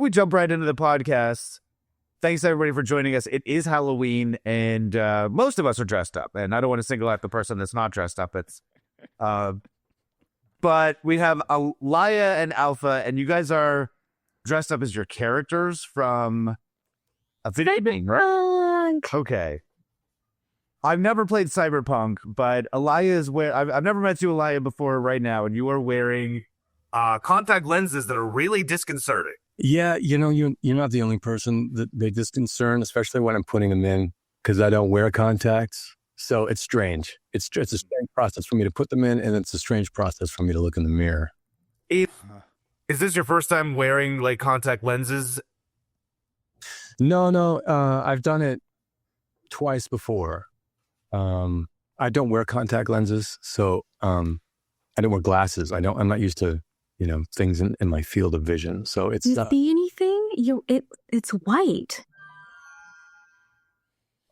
we jump right into the podcast, thanks everybody for joining us. It is Halloween, and most of us are dressed up. And I don't want to single out the person that's not dressed up. But we have Eliah and Alpha, and you guys are dressed up as your characters from a video game, right? Okay. I've never played Cyberpunk, but Eliah is I've never met you, Eliah, before right now, and you are wearing contact lenses that are really disconcerting. Yeah, you're not the only person that they disconcern, especially when I'm putting them in, because I don't wear contacts. So it's strange. It's a strange process for me to put them in, and it's a strange process for me to look in the mirror. Is this your first time wearing like contact lenses? No. I've done it twice before. I don't wear contact lenses, so I don't wear glasses. I'm not used to things in my field of vision. So it's. Do you see anything? It's white.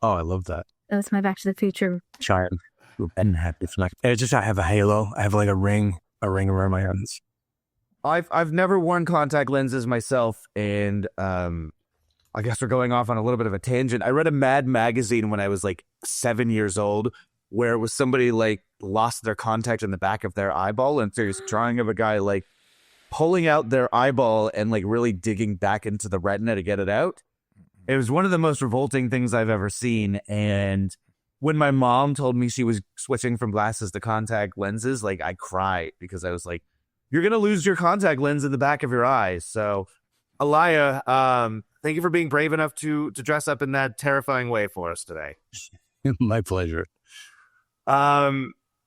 Oh, I love that. That's my Back to the Future. Giant and happy. It's just I have a halo. I have like a ring around my hands. I've never worn contact lenses myself, and I guess we're going off on a little bit of a tangent. I read a Mad magazine when I was like 7 years old, where it was somebody like lost their contact in the back of their eyeball, and there's a drawing of a guy like pulling out their eyeball and like really digging back into the retina to get it out. It was one of the most revolting things I've ever seen. And when my mom told me she was switching from glasses to contact lenses, like I cried because I was like, you're going to lose your contact lens in the back of your eye. So Eliah, thank you for being brave enough to dress up in that terrifying way for us today. My pleasure.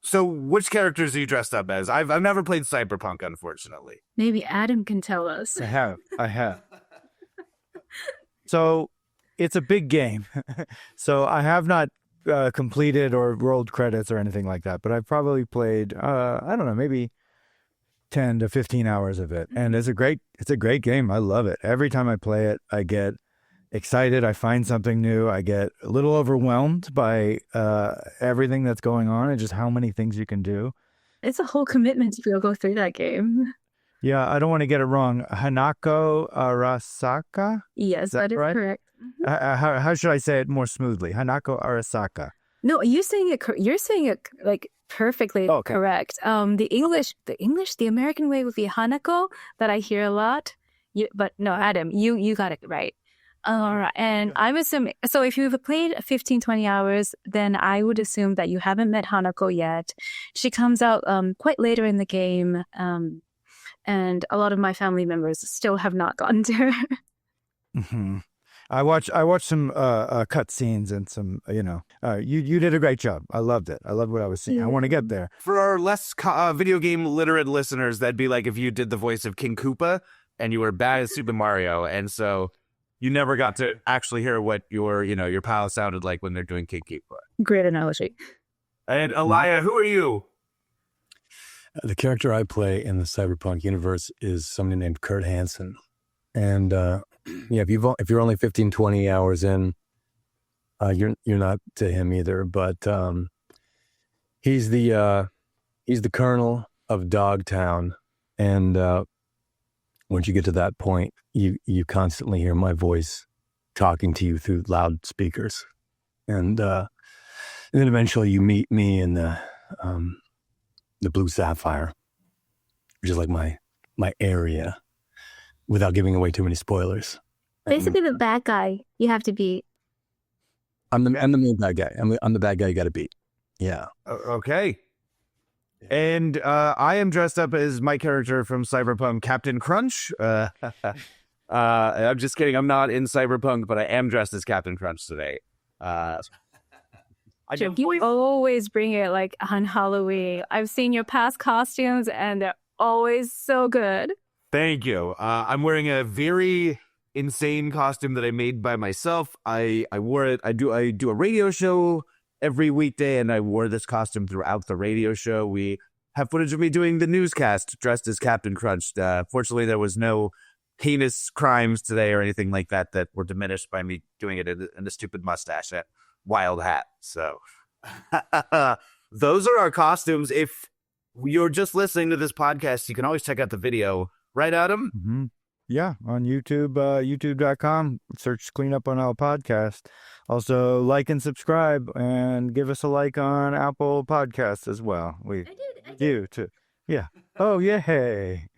So which characters are you dressed up as? I've never played Cyberpunk, unfortunately. Maybe Adam can tell us. I have. So it's a big game. So I have not completed or rolled credits or anything like that, but I've probably played, I don't know, maybe 10 to 15 hours of it. And it's a great game. I love it. Every time I play it, I get excited. I find something new. I get a little overwhelmed by everything that's going on and just how many things you can do. It's a whole commitment to go through that game. Yeah, I don't want to get it wrong. Hanako Arasaka? Yes, that is right? Correct. How should I say it more smoothly? Hanako Arasaka. No, you're saying it like perfectly correct. The American way would be Hanako, that I hear a lot. But no, Adam, you got it right. All right. And I'm assuming, so if you've played 15, 20 hours, then I would assume that you haven't met Hanako yet. She comes out quite later in the game. And a lot of my family members still have not gotten to her. Mm-hmm. I watched some cut scenes and some, you did a great job. I loved it. I loved what I was seeing. Yeah. I want to get there. For our less video game literate listeners, that'd be like if you did the voice of King Koopa and you were bad at Super Mario. And so you never got to actually hear what your pal sounded like when they're doing King Koopa. Great analogy. And Eliah, who are you? The character I play in the Cyberpunk universe is somebody named Kurt Hansen. And if you're only 15, 20 hours in, you're not to him either. But he's the colonel of Dogtown. And once you get to that point, you constantly hear my voice talking to you through loudspeakers. And then eventually you meet me in the Blue Sapphire, which is like my area, without giving away too many spoilers. Basically, the bad guy you have to beat. I'm the main bad guy. I'm the bad guy you got to beat. Yeah. Okay. And I am dressed up as my character from Cyberpunk, Captain Crunch. I'm just kidding. I'm not in Cyberpunk, but I am dressed as Captain Crunch today. You always bring it like on Halloween. I've seen your past costumes and they're always so good. Thank you. I'm wearing a very insane costume that I made by myself. I wore it. I do a radio show every weekday, and I wore this costume throughout the radio show. We have footage of me doing the newscast dressed as Captain Crunch. Fortunately, there was no heinous crimes today or anything like that were diminished by me doing it in a stupid mustache and wild hat. So those are our costumes. If you're just listening to this podcast, you can always check out the video. Right, Adam? Mm-hmm. Yeah, on YouTube, youtube.com, search Clean Up on Aisle Podcast. Also, like and subscribe, and give us a like on Apple Podcasts as well. I did too. Yeah. Oh, yay.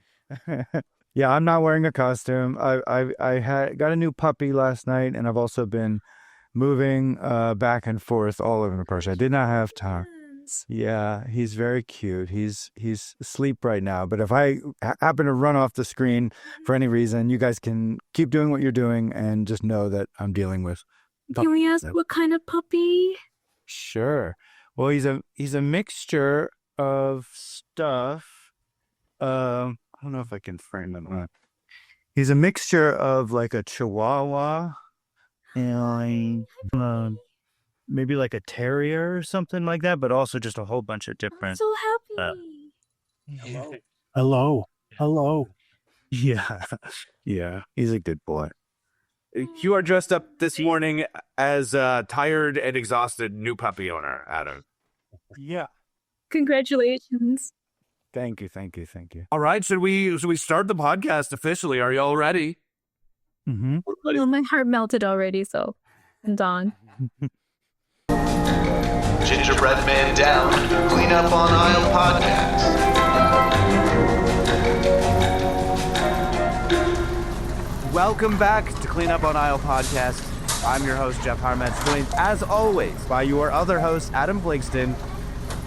Yeah, I'm not wearing a costume. I got a new puppy last night, and I've also been moving back and forth all over the place. I did not have time. Yeah, he's very cute. He's asleep right now. But if I happen to run off the screen for any reason, you guys can keep doing what you're doing and just know that I'm dealing with. Can we ask what kind of puppy? Sure. Well, he's a mixture of stuff. I don't know if I can frame him. He's a mixture of like a Chihuahua and maybe like a terrier or something like that, but also just a whole bunch of different. I'm so happy. Hello. Yeah. He's a good boy. You are dressed up this morning as a tired and exhausted new puppy owner, Adam. Yeah. Congratulations. Thank you. All right, should we start the podcast officially? Are you all ready? Mm-hmm. Well, my heart melted already, so I'm done. Gingerbread Man down, Clean Up on Aisle podcast. Welcome back to Clean Up on Aisle podcast. I'm your host, Jef Harmatz, joined as always by your other host, Adam Fligsten.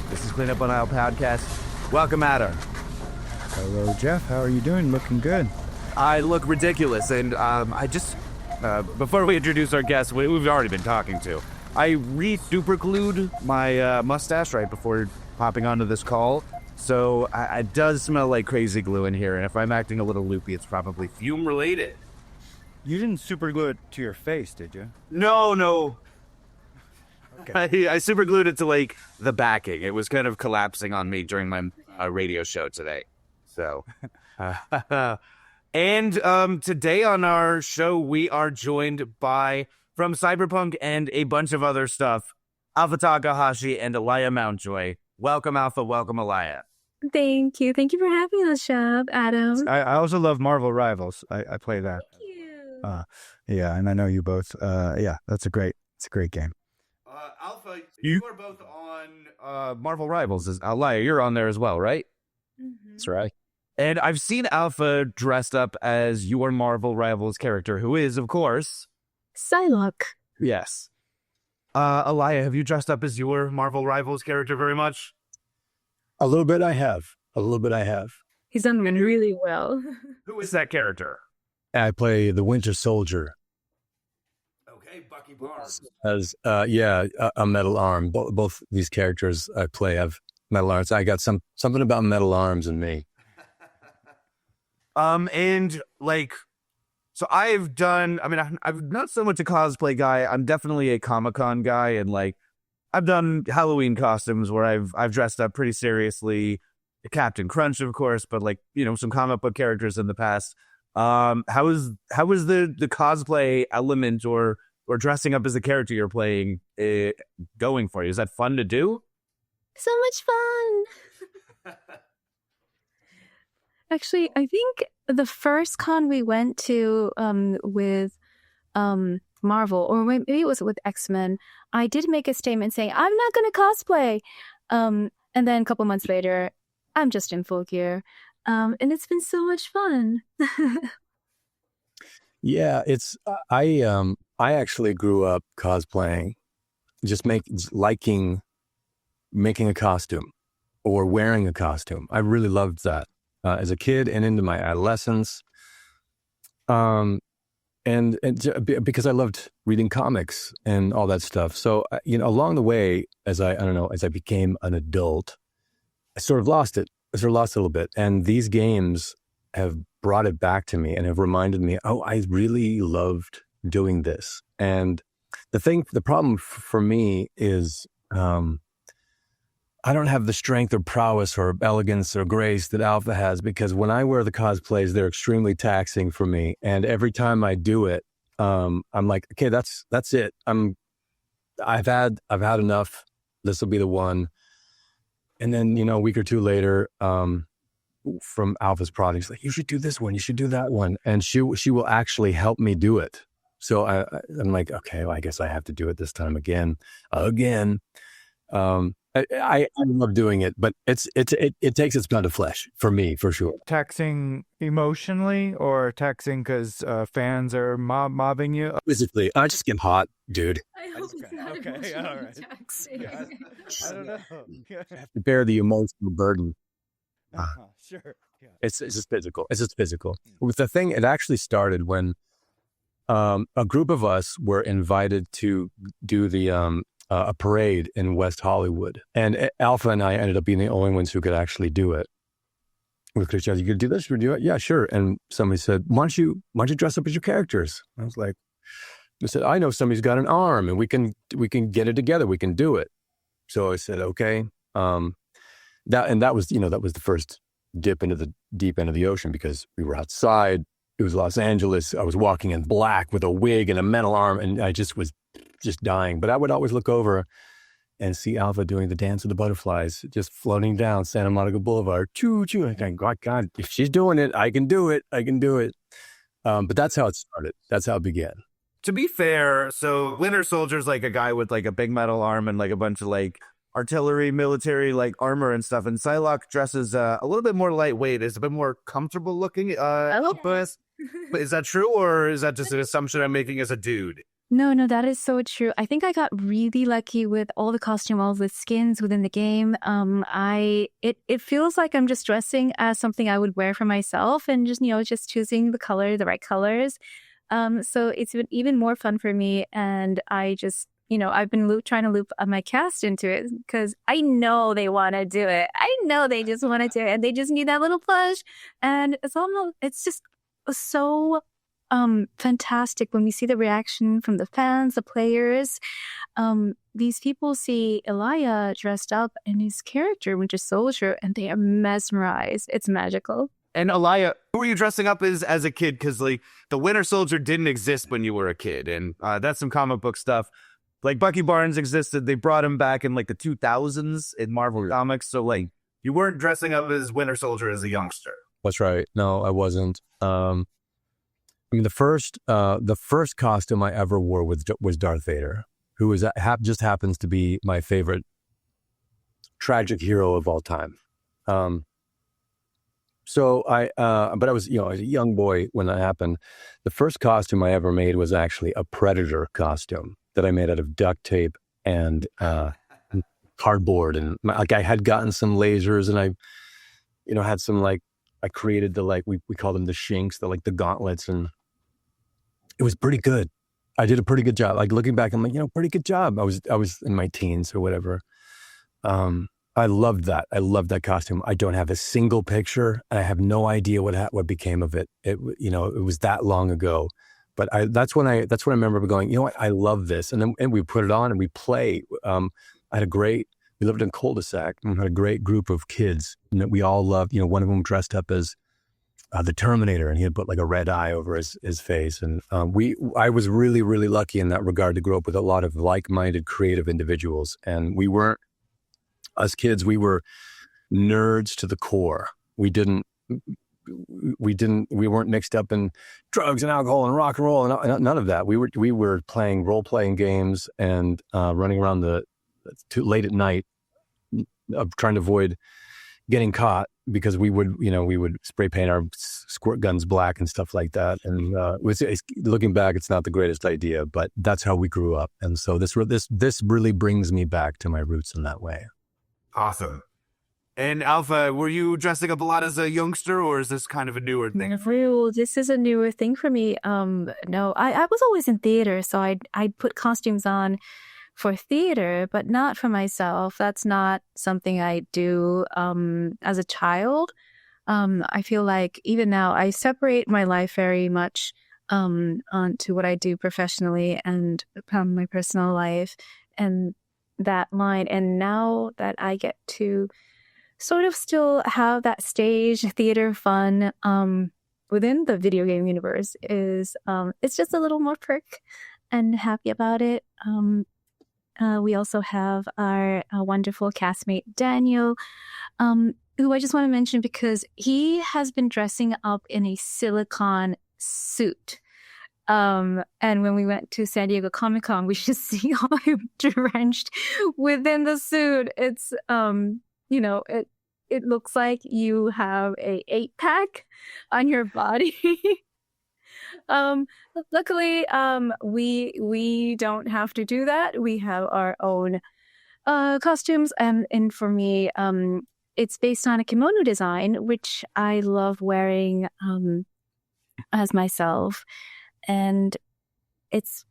This is Clean Up on Aisle podcast. Welcome, Adam. Hello, Jef. How are you doing? Looking good. I look ridiculous, and I just, before we introduce our guests, we've already been talking to. I re-superglued my mustache right before popping onto this call, so it does smell like crazy glue in here, and if I'm acting a little loopy, it's probably fume-related. You didn't super glue it to your face, did you? No. Okay. I superglued it to, like, the backing. It was kind of collapsing on me during my radio show today, so... And today on our show, we are joined by, from Cyberpunk and a bunch of other stuff, Alpha Takahashi and Eliah Mountjoy. Welcome, Alpha. Welcome, Eliah. Thank you. Thank you for having us, Shab, Adam. I also love Marvel Rivals. I play that. Thank you. Yeah, and I know you both. Yeah, it's a great game. Alpha, you are both on Marvel Rivals. Eliah, you're on there as well, right? Mm-hmm. That's right. And I've seen Alpha dressed up as your Marvel Rivals character, who is, of course... Psylocke. Yes. Eliah, have you dressed up as your Marvel Rivals character very much? A little bit I have. He's done really well. Who is that character? I play the Winter Soldier. Okay, Bucky Barnes. As a metal arm. Both these characters I play have metal arms. I got something about metal arms in me. And like, so I'm not so much a cosplay guy. I'm definitely a Comic-Con guy, and like, I've done Halloween costumes where I've dressed up pretty seriously. Captain Crunch, of course, but like, some comic book characters in the past. How is the cosplay element or dressing up as a character you're playing going for you? Is that fun to do? So much fun. Actually, I think the first con we went to with Marvel, or maybe it was with X-Men, I did make a statement saying, I'm not going to cosplay. And then a couple months later, I'm just in full gear. And it's been so much fun. Yeah, I actually grew up cosplaying, just liking making a costume or wearing a costume. I really loved that as a kid and into my adolescence. And because I loved reading comics and all that stuff. So, along the way, as I became an adult, I sort of lost it. I sort of lost it a little bit. And these games have brought it back to me and have reminded me, I really loved doing this. And the problem for me is, I don't have the strength or prowess or elegance or grace that Alpha has, because when I wear the cosplays, they're extremely taxing for me. And every time I do it, I'm like, okay, that's it. I've had enough. This will be the one. And then, a week or two later, from Alpha's projects, like, you should do this one, you should do that one. And she will actually help me do it. So I'm like, okay, well, I guess I have to do it this time again. I love doing it, but it takes its blood of flesh for me, for sure. Taxing emotionally or taxing because fans are mobbing you? Physically, I just get hot, dude. I hope it's not okay, all right. taxing. Yeah, I don't know. I have to bear the emotional burden. Sure. Yeah. It's just physical. It's just physical. With the thing, it actually started when a group of us were invited to do a parade in West Hollywood, and Alpha and I ended up being the only ones who could actually do it. We could say, "You could do this, you could do it." Yeah, sure. And somebody said, "Why don't you dress up as your characters?" I was like, "I said, I know somebody's got an arm, and we can get it together. We can do it." So I said, "Okay." That was the first dip into the deep end of the ocean, because we were outside. It was Los Angeles. I was walking in black with a wig and a metal arm, and I just was dying. But I would always look over and see Alpha doing the dance of the butterflies, just floating down Santa Monica Boulevard. Choo choo. I think, God, if she's doing it, I can do it. I can do it. But that's how it started. That's how it began. To be fair, so Winter Soldier's like a guy with like a big metal arm and like a bunch of like artillery, military like armor and stuff. And Psylocke dresses a little bit more lightweight, is a bit more comfortable looking. But is that true, or is that just an assumption I'm making as a dude? No, that is so true. I think I got really lucky with all the costume, all the skins within the game. It feels like I'm just dressing as something I would wear for myself, and just choosing the right colors. So it's been even more fun for me, and I just, I've been trying to loop my cast into it, because I know they want to do it. I know they just want to do it, and they just need that little push. And it's just so fantastic when we see the reaction from the fans, the players. These people see Eliah dressed up in his character, Winter Soldier, and they are mesmerized. It's magical. And Eliah, who were you dressing up as a kid? Because like the Winter Soldier didn't exist when you were a kid, and that's some comic book stuff. Like Bucky Barnes existed. They brought him back in like the 2000s in Marvel Comics. So like you weren't dressing up as Winter Soldier as a youngster. That's right. No, I wasn't. I mean, the first costume I ever wore was Darth Vader, who just happens to be my favorite tragic hero of all time. So but I was, I was a young boy when that happened. The first costume I ever made was actually a Predator costume that I made out of duct tape and cardboard, and I had gotten some lasers, and I, had some I created we call them the shinks, the gauntlets, and it was pretty good. I did a pretty good job. Like looking back, I'm like, pretty good job. I was in my teens or whatever. I loved that. I loved that costume. I don't have a single picture, and I have no idea what became of it. It was that long ago. But that's when I remember going, what, I love this. And we put it on and we play. We lived in a cul-de-sac and had a great group of kids that we all loved. One of them dressed up as the Terminator, and he had put like a red eye over his face. And I was really, really lucky in that regard to grow up with a lot of like-minded, creative individuals. And we weren't, us kids, we were nerds to the core. We weren't mixed up in drugs and alcohol and rock and roll and none of that. We were playing role-playing games and running around too late at night, trying to avoid getting caught, because we would spray paint our squirt guns black and stuff like that. And looking back, it's not the greatest idea, but that's how we grew up. And so this really brings me back to my roots in that way. Awesome. And Alpha, were you dressing up a lot as a youngster, or is this kind of a newer thing? This is a newer thing for me. No, I was always in theater, so I'd put costumes on for theater, but not for myself. That's not something I do as a child. I feel like even now I separate my life very much onto what I do professionally and my personal life and that line. And now that I get to sort of still have that stage theater fun within the video game universe, it's just a little more perk, and happy about it. We also have our wonderful castmate Daniel, who who I just want to mention because he has been dressing up in a silicone suit. And when we went to San Diego Comic-Con, we should see all him drenched within the suit. It's, it looks like you have a 8-pack on your body. Luckily, we don't have to do that. We have our own costumes, and for me, it's based on a kimono design, which I love wearing as myself, and it's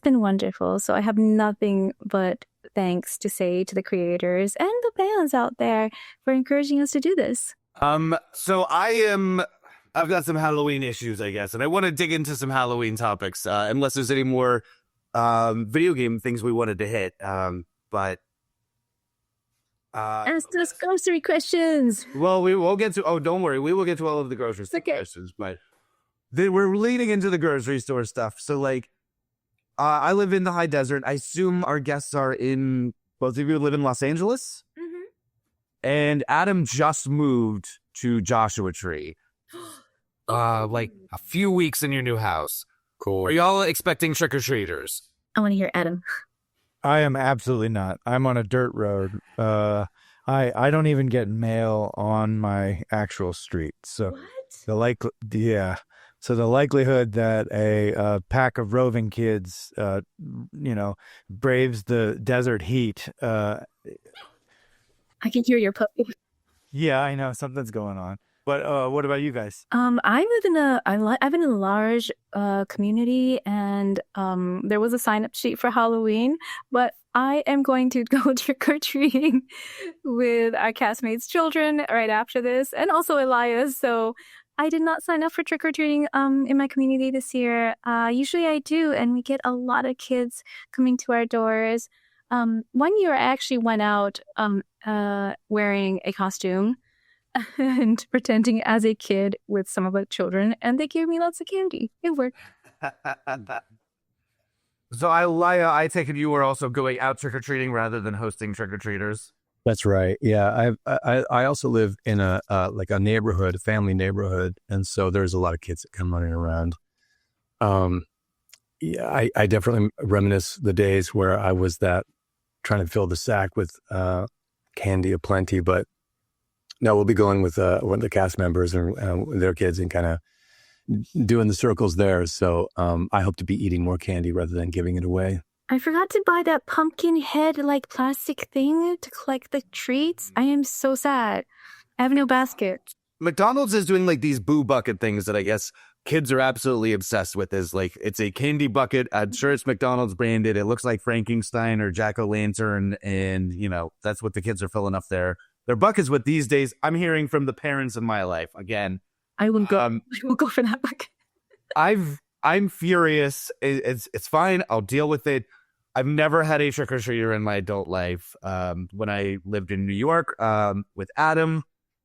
been wonderful. So I have nothing but thanks to say to the creators and the fans out there for encouraging us to do this. So I've got some Halloween issues, I guess, and I want to dig into some Halloween topics, unless there's any more video game things we wanted to hit. But ask us grocery questions. Well, we will get to. Oh, don't worry, we will get to all of the grocery store questions. But we're leading into the grocery store stuff. So, like, I live in the high desert. I assume our guests are in. Both of you live in Los Angeles, and Adam just moved to Joshua Tree. Like a few weeks in your new house. Cool. Are y'all expecting trick-or-treaters? I want to hear Adam. I am absolutely not. I'm on a dirt road. I don't even get mail on my actual street. So So the likelihood that a pack of roving kids, braves the desert heat. I can hear your puppy. Yeah, I know something's going on. But what about you guys? I live in a large community, and there was a sign-up sheet for Halloween, but I am going to go trick-or-treating with our castmates' children right after this, and also Eliah's. So I did not sign up for trick-or-treating in my community this year. Usually I do, and we get a lot of kids coming to our doors. One year I actually went out wearing a costume and pretending as a kid with some of the children, and they gave me lots of candy. It worked. So, Eliah, I take it you were also going out trick-or-treating rather than hosting trick-or-treaters? That's right. Yeah, I also live in a neighborhood, a family neighborhood, and so there's a lot of kids that come running around. Yeah, I definitely reminisce the days where I was trying to fill the sack with candy aplenty, but no, we'll be going with one of the cast members and their kids and kind of doing the circles there. So I hope to be eating more candy rather than giving it away. I forgot to buy that pumpkin head plastic thing to collect the treats. I am so sad. I have no basket. McDonald's is doing these boo bucket things that I guess kids are absolutely obsessed with. It's a candy bucket. I'm sure it's McDonald's branded. It looks like Frankenstein or Jack-o'-lantern, and that's what the kids are filling up their buckets with these days. I'm hearing from the parents in my life again. I will go. I will go for that bucket. I'm furious. It's fine. I'll deal with it. I've never had a trick-or-treater in my adult life. When I lived in New York with Adam,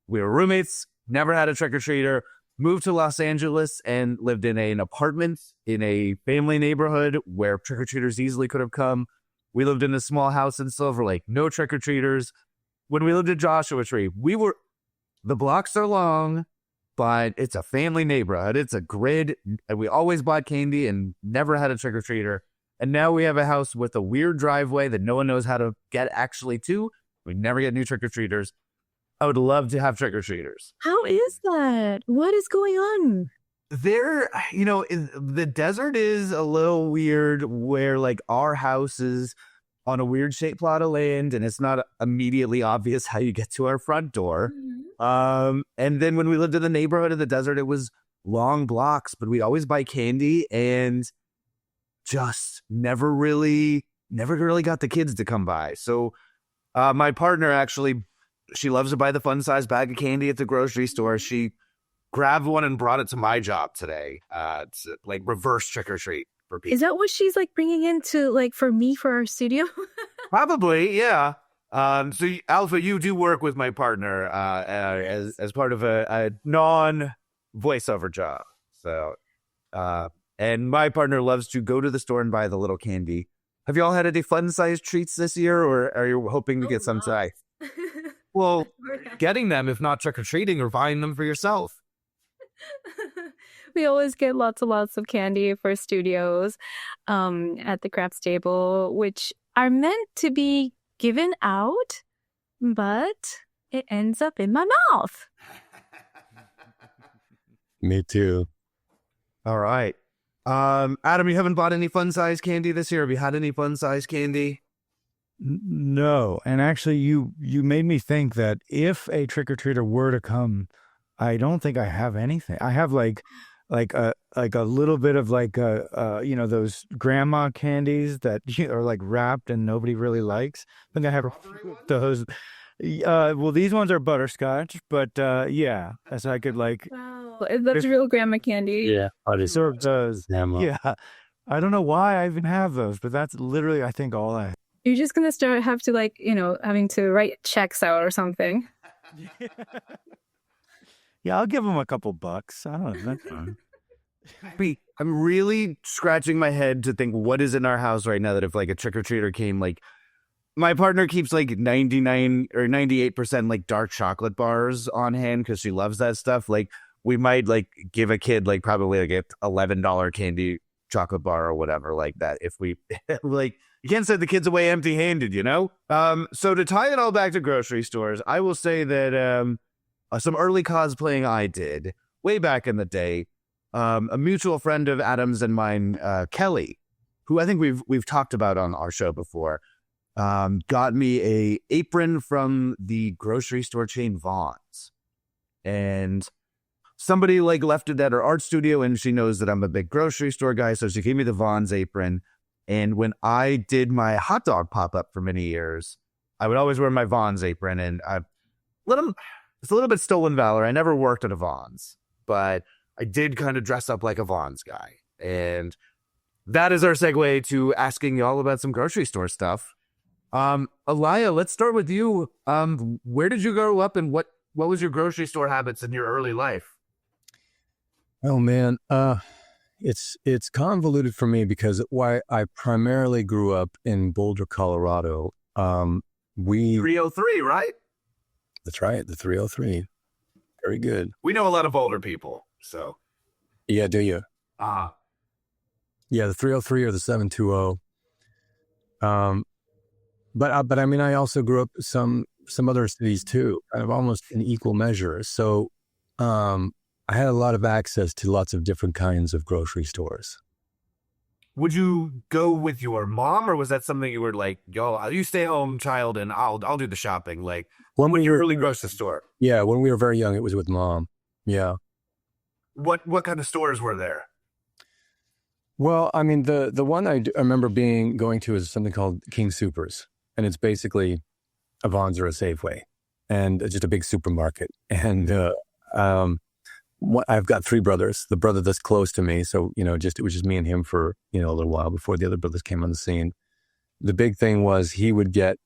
we were roommates. Never had a trick-or-treater. Moved to Los Angeles and lived in an apartment in a family neighborhood where trick-or-treaters easily could have come. We lived in a small house in Silver Lake. No trick-or-treaters. When we lived at Joshua Tree, the blocks are long, but it's a family neighborhood. It's a grid, and we always bought candy and never had a trick-or-treater. And now we have a house with a weird driveway that no one knows how to get actually to. We never get new trick-or-treaters. I would love to have trick-or-treaters. How is that? What is going on? The desert is a little weird where our house is on a weird shaped plot of land, and it's not immediately obvious how you get to our front door. Mm-hmm. And then when we lived in the neighborhood of the desert, it was long blocks, but we always buy candy and just never really got the kids to come by. So my partner actually, she loves to buy the fun size bag of candy at the grocery store. She grabbed one and brought it to my job today. It's reverse trick or treat for people. Is that what she's bringing into for me for our studio? Probably, yeah. So Alpha, you do work with my partner as part of a non voiceover job. So, and my partner loves to go to the store and buy the little candy. Have y'all had any fun sized treats this year, or are you hoping to get some today? Well, getting them, if not trick-or-treating, or buying them for yourself. We always get lots and lots of candy for studios at the craps table, which are meant to be given out, but it ends up in my mouth. Me too. All right. Adam, you haven't bought any fun-size candy this year? Have you had any fun-size candy? No. And actually, you made me think that if a trick-or-treater were to come, I don't think I have anything. I have like a little bit of those grandma candies that are like wrapped and nobody really likes. I think I have those. Well, these ones are butterscotch, but yeah, as I could like. Wow, that's real grandma candy. Yeah, serve those. Grandma. Yeah, I don't know why I even have those, but that's literally I think all I. You're just gonna have to having to write checks out or something. Yeah, I'll give them a couple bucks. I don't know. That's fine. I'm really scratching my head to think what is in our house right now that if like a trick-or-treater came, like my partner keeps like 99 or 98% like dark chocolate bars on hand because she loves that stuff. Like we might like give a kid like probably like $11 candy chocolate bar or whatever like that. If we like, you can't send the kids away empty-handed, you know? So to tie it all back to grocery stores, I will say that some early cosplaying I did way back in the day. A mutual friend of Adam's and mine, Kelly, who I think we've talked about on our show before, got me a apron from the grocery store chain Vaughn's, and somebody like left it at her art studio, and she knows that I'm a big grocery store guy, so she gave me the Vaughn's apron. And when I did my hot dog pop up for many years, I would always wear my Vaughn's apron, and it's a little bit stolen valor. I never worked at a Vaughn's, but I did kind of dress up like a Vaughn's guy. And that is our segue to asking y'all about some grocery store stuff. Eliah, let's start with you. Where did you grow up, and what was your grocery store habits in your early life? Oh man, it's convoluted for me because I primarily grew up in Boulder, Colorado. 303, right? That's right, the 303. Very good. We know a lot of Boulder people, so. Yeah, do you? Yeah, the 303 or the 720. But I mean, I also grew up some other cities too, kind of almost in equal measure. So I had a lot of access to lots of different kinds of grocery stores. Would you go with your mom, or was that something you were like, yo, you stay home, child, and I'll do the shopping? Like, when you really grocery store? Yeah, when we were very young, it was with mom. Yeah. What kind of stores were there? Well, I mean, the one I remember going to is something called King Soopers, and it's basically a Vons or a Safeway, and just a big supermarket. And I've got three brothers. The brother that's close to me, so it was just me and him for a little while before the other brothers came on the scene. The big thing was we would get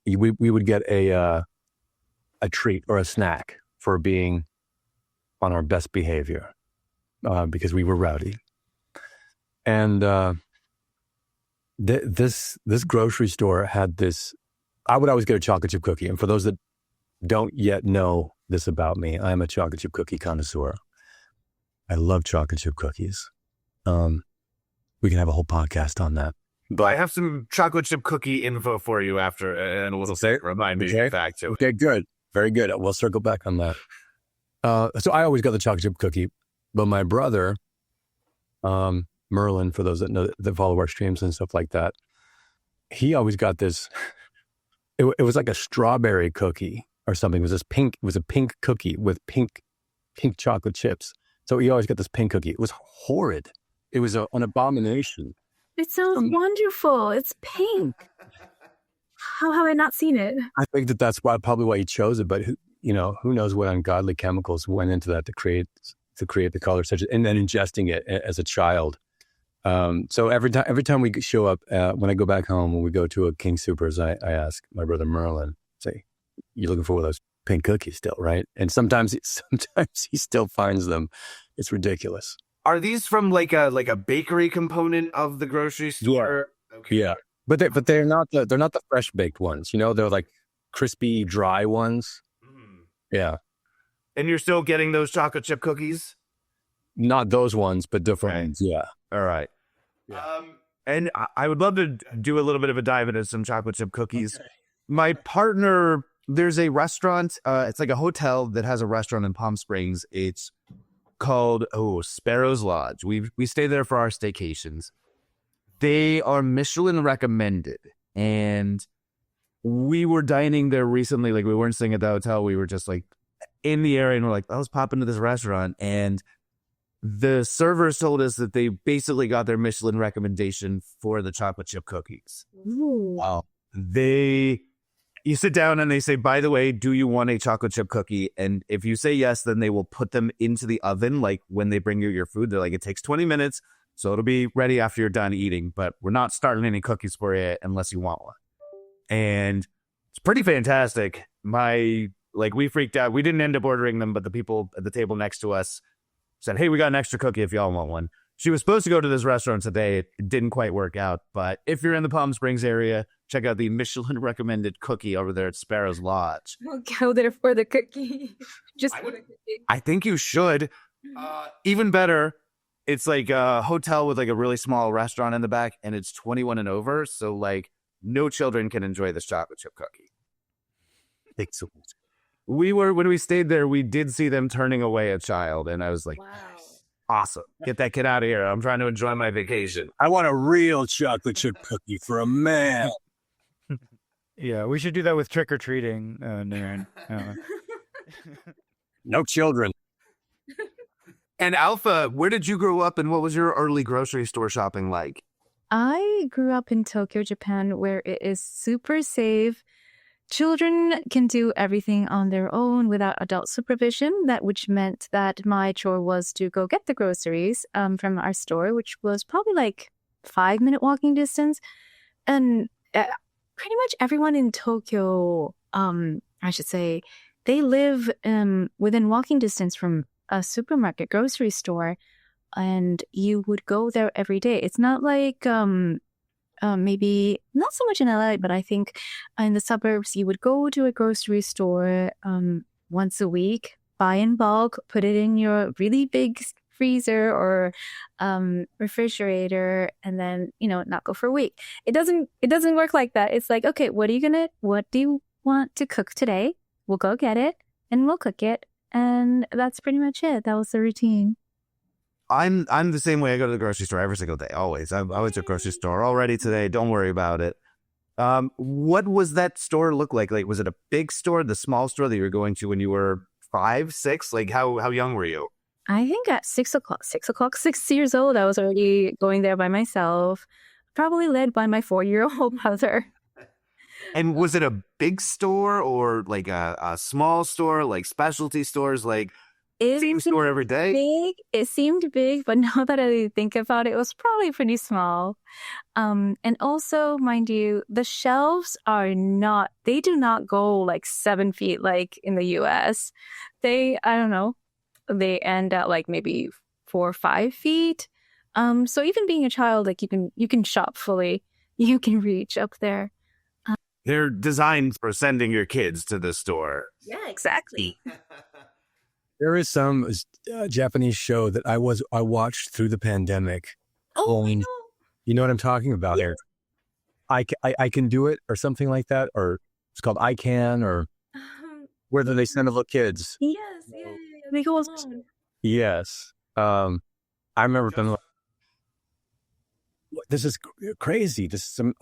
a treat or a snack for being on our best behavior, because we were rowdy. And this grocery store had this. I would always get a chocolate chip cookie. And for those that don't yet know this about me, I am a chocolate chip cookie connoisseur. I love chocolate chip cookies. We can have a whole podcast on that. But I have some chocolate chip cookie info for you after, and we'll remind me back to it. Okay, good. Very good. We'll circle back on that. So I always got the chocolate chip cookie, but my brother, Merlin, for those that follow our streams and stuff like that, he always got this. It was like a strawberry cookie or something. It was a pink cookie with pink chocolate chips. So he always got this pink cookie. It was horrid. It was an abomination. It sounds wonderful. It's pink. How have I not seen it? I think that's probably why he chose it. But who knows what ungodly chemicals went into that to create the color, and then ingesting it as a child. So every time we show up, when I go back home, when we go to a King Soopers, I ask my brother Merlin, say, "You're looking for those pink cookies still, right?" And sometimes he still finds them. It's ridiculous. Are these from like a bakery component of the grocery store? Yeah. Okay. Yeah. But they're not the fresh baked ones. They're like crispy, dry ones. Yeah. And you're still getting those chocolate chip cookies? Not those ones, but different ones. Yeah. All right. Yeah. And I would love to do a little bit of a dive into some chocolate chip cookies. Okay. My partner, there's a restaurant. It's like a hotel that has a restaurant in Palm Springs. It's called Sparrow's Lodge. We stay there for our staycations. They are Michelin recommended, and we were dining there recently. Like, we weren't staying at the hotel. We were just like in the area, and we're like, let's pop into this restaurant. And the servers told us that they basically got their Michelin recommendation for the chocolate chip cookies. Ooh. Wow. You sit down and they say, by the way, do you want a chocolate chip cookie? And if you say yes, then they will put them into the oven. Like, when they bring you your food, they're like, it takes 20 minutes. So it'll be ready after you're done eating, but we're not starting any cookies for you unless you want one. And it's pretty fantastic. We freaked out. We didn't end up ordering them, but the people at the table next to us said, hey, we got an extra cookie if y'all want one. She was supposed to go to this restaurant today. It didn't quite work out. But if you're in the Palm Springs area, check out the Michelin recommended cookie over there at Sparrow's Lodge. I'll go there for the cookie. Just for the cookie. I think you should. Even better, it's like a hotel with like a really small restaurant in the back, and it's 21 and over. So like no children can enjoy this chocolate chip cookie. Excellent. When we stayed there, we did see them turning away a child, and I was like, wow. Awesome. Get that kid out of here. I'm trying to enjoy my vacation. I want a real chocolate chip cookie for a man. Yeah, we should do that with trick-or-treating, Naren. No children. And Alpha, where did you grow up, and what was your early grocery store shopping like? I grew up in Tokyo, Japan, where it is super safe. Children can do everything on their own without adult supervision, which meant that my chore was to go get the groceries from our store, which was probably like 5-minute walking distance. And pretty much everyone in Tokyo, I should say, they live within walking distance from a supermarket, grocery store, and you would go there every day. It's not like maybe not so much in LA, but I think in the suburbs, you would go to a grocery store once a week, buy in bulk, put it in your really big freezer or refrigerator, and then, not go for a week. It doesn't work like that. It's like, okay, what do you want to cook today? We'll go get it and we'll cook it. And that's pretty much it. That was the routine. I'm the same way. I go to the grocery store every single day, always. I'm always at the grocery store. All ready today. Don't worry about it. What was that store look like? Like, was it a big store, the small store that you were going to when you were 5, 6? Like, how young were you? I think at 6 o'clock, 6 years old, I was already going there by myself, probably led by my 4-year-old brother. And was it a big store or like a small store, like specialty stores, like same store every day? Big. It seemed big, but now that I think about it, it was probably pretty small. And also, mind you, the shelves they do not go like 7 feet like in the US. They end at like maybe 4 or 5 feet. So even being a child, like you can shop fully. You can reach up there. They're designed for sending your kids to the store. Yeah, exactly. There is some Japanese show that I watched through the pandemic. Oh, I know. You know what I'm talking about here? I Can Do It or something like that, or it's called I Can, or where they send the little kids. Yes, yeah. They go alone. Yes. I remember them. This is crazy. This is some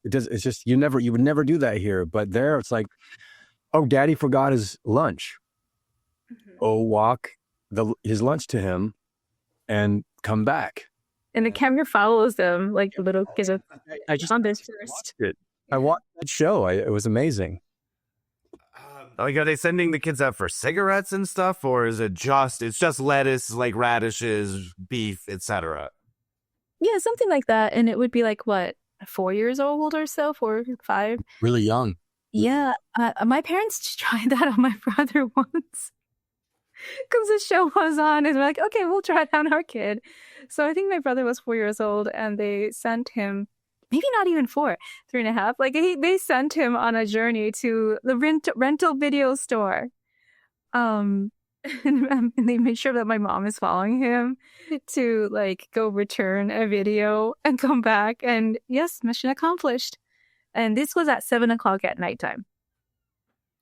it's just you would never do that here, but there it's like, oh, Daddy forgot his lunch. Mm-hmm. Oh, walk his lunch to him and come back. And the camera follows them like the little kids. I just on this first. I watched that show. It was amazing. Like, are they sending the kids out for cigarettes and stuff, or is it's just lettuce, like radishes, beef, etc.? Yeah, something like that. And it would be like, what, 4 years old or so, 4 or 5. Really young. Yeah. My parents tried that on my brother once. Because the show was on, and we're like, okay, we'll try it on our kid. So I think my brother was 4 years old, and they sent him, maybe not even 4, 3.5. Like they sent him on a journey to the rental video store. And they made sure that my mom is following him to like go return a video and come back. And yes, mission accomplished. And this was at 7:00 at nighttime.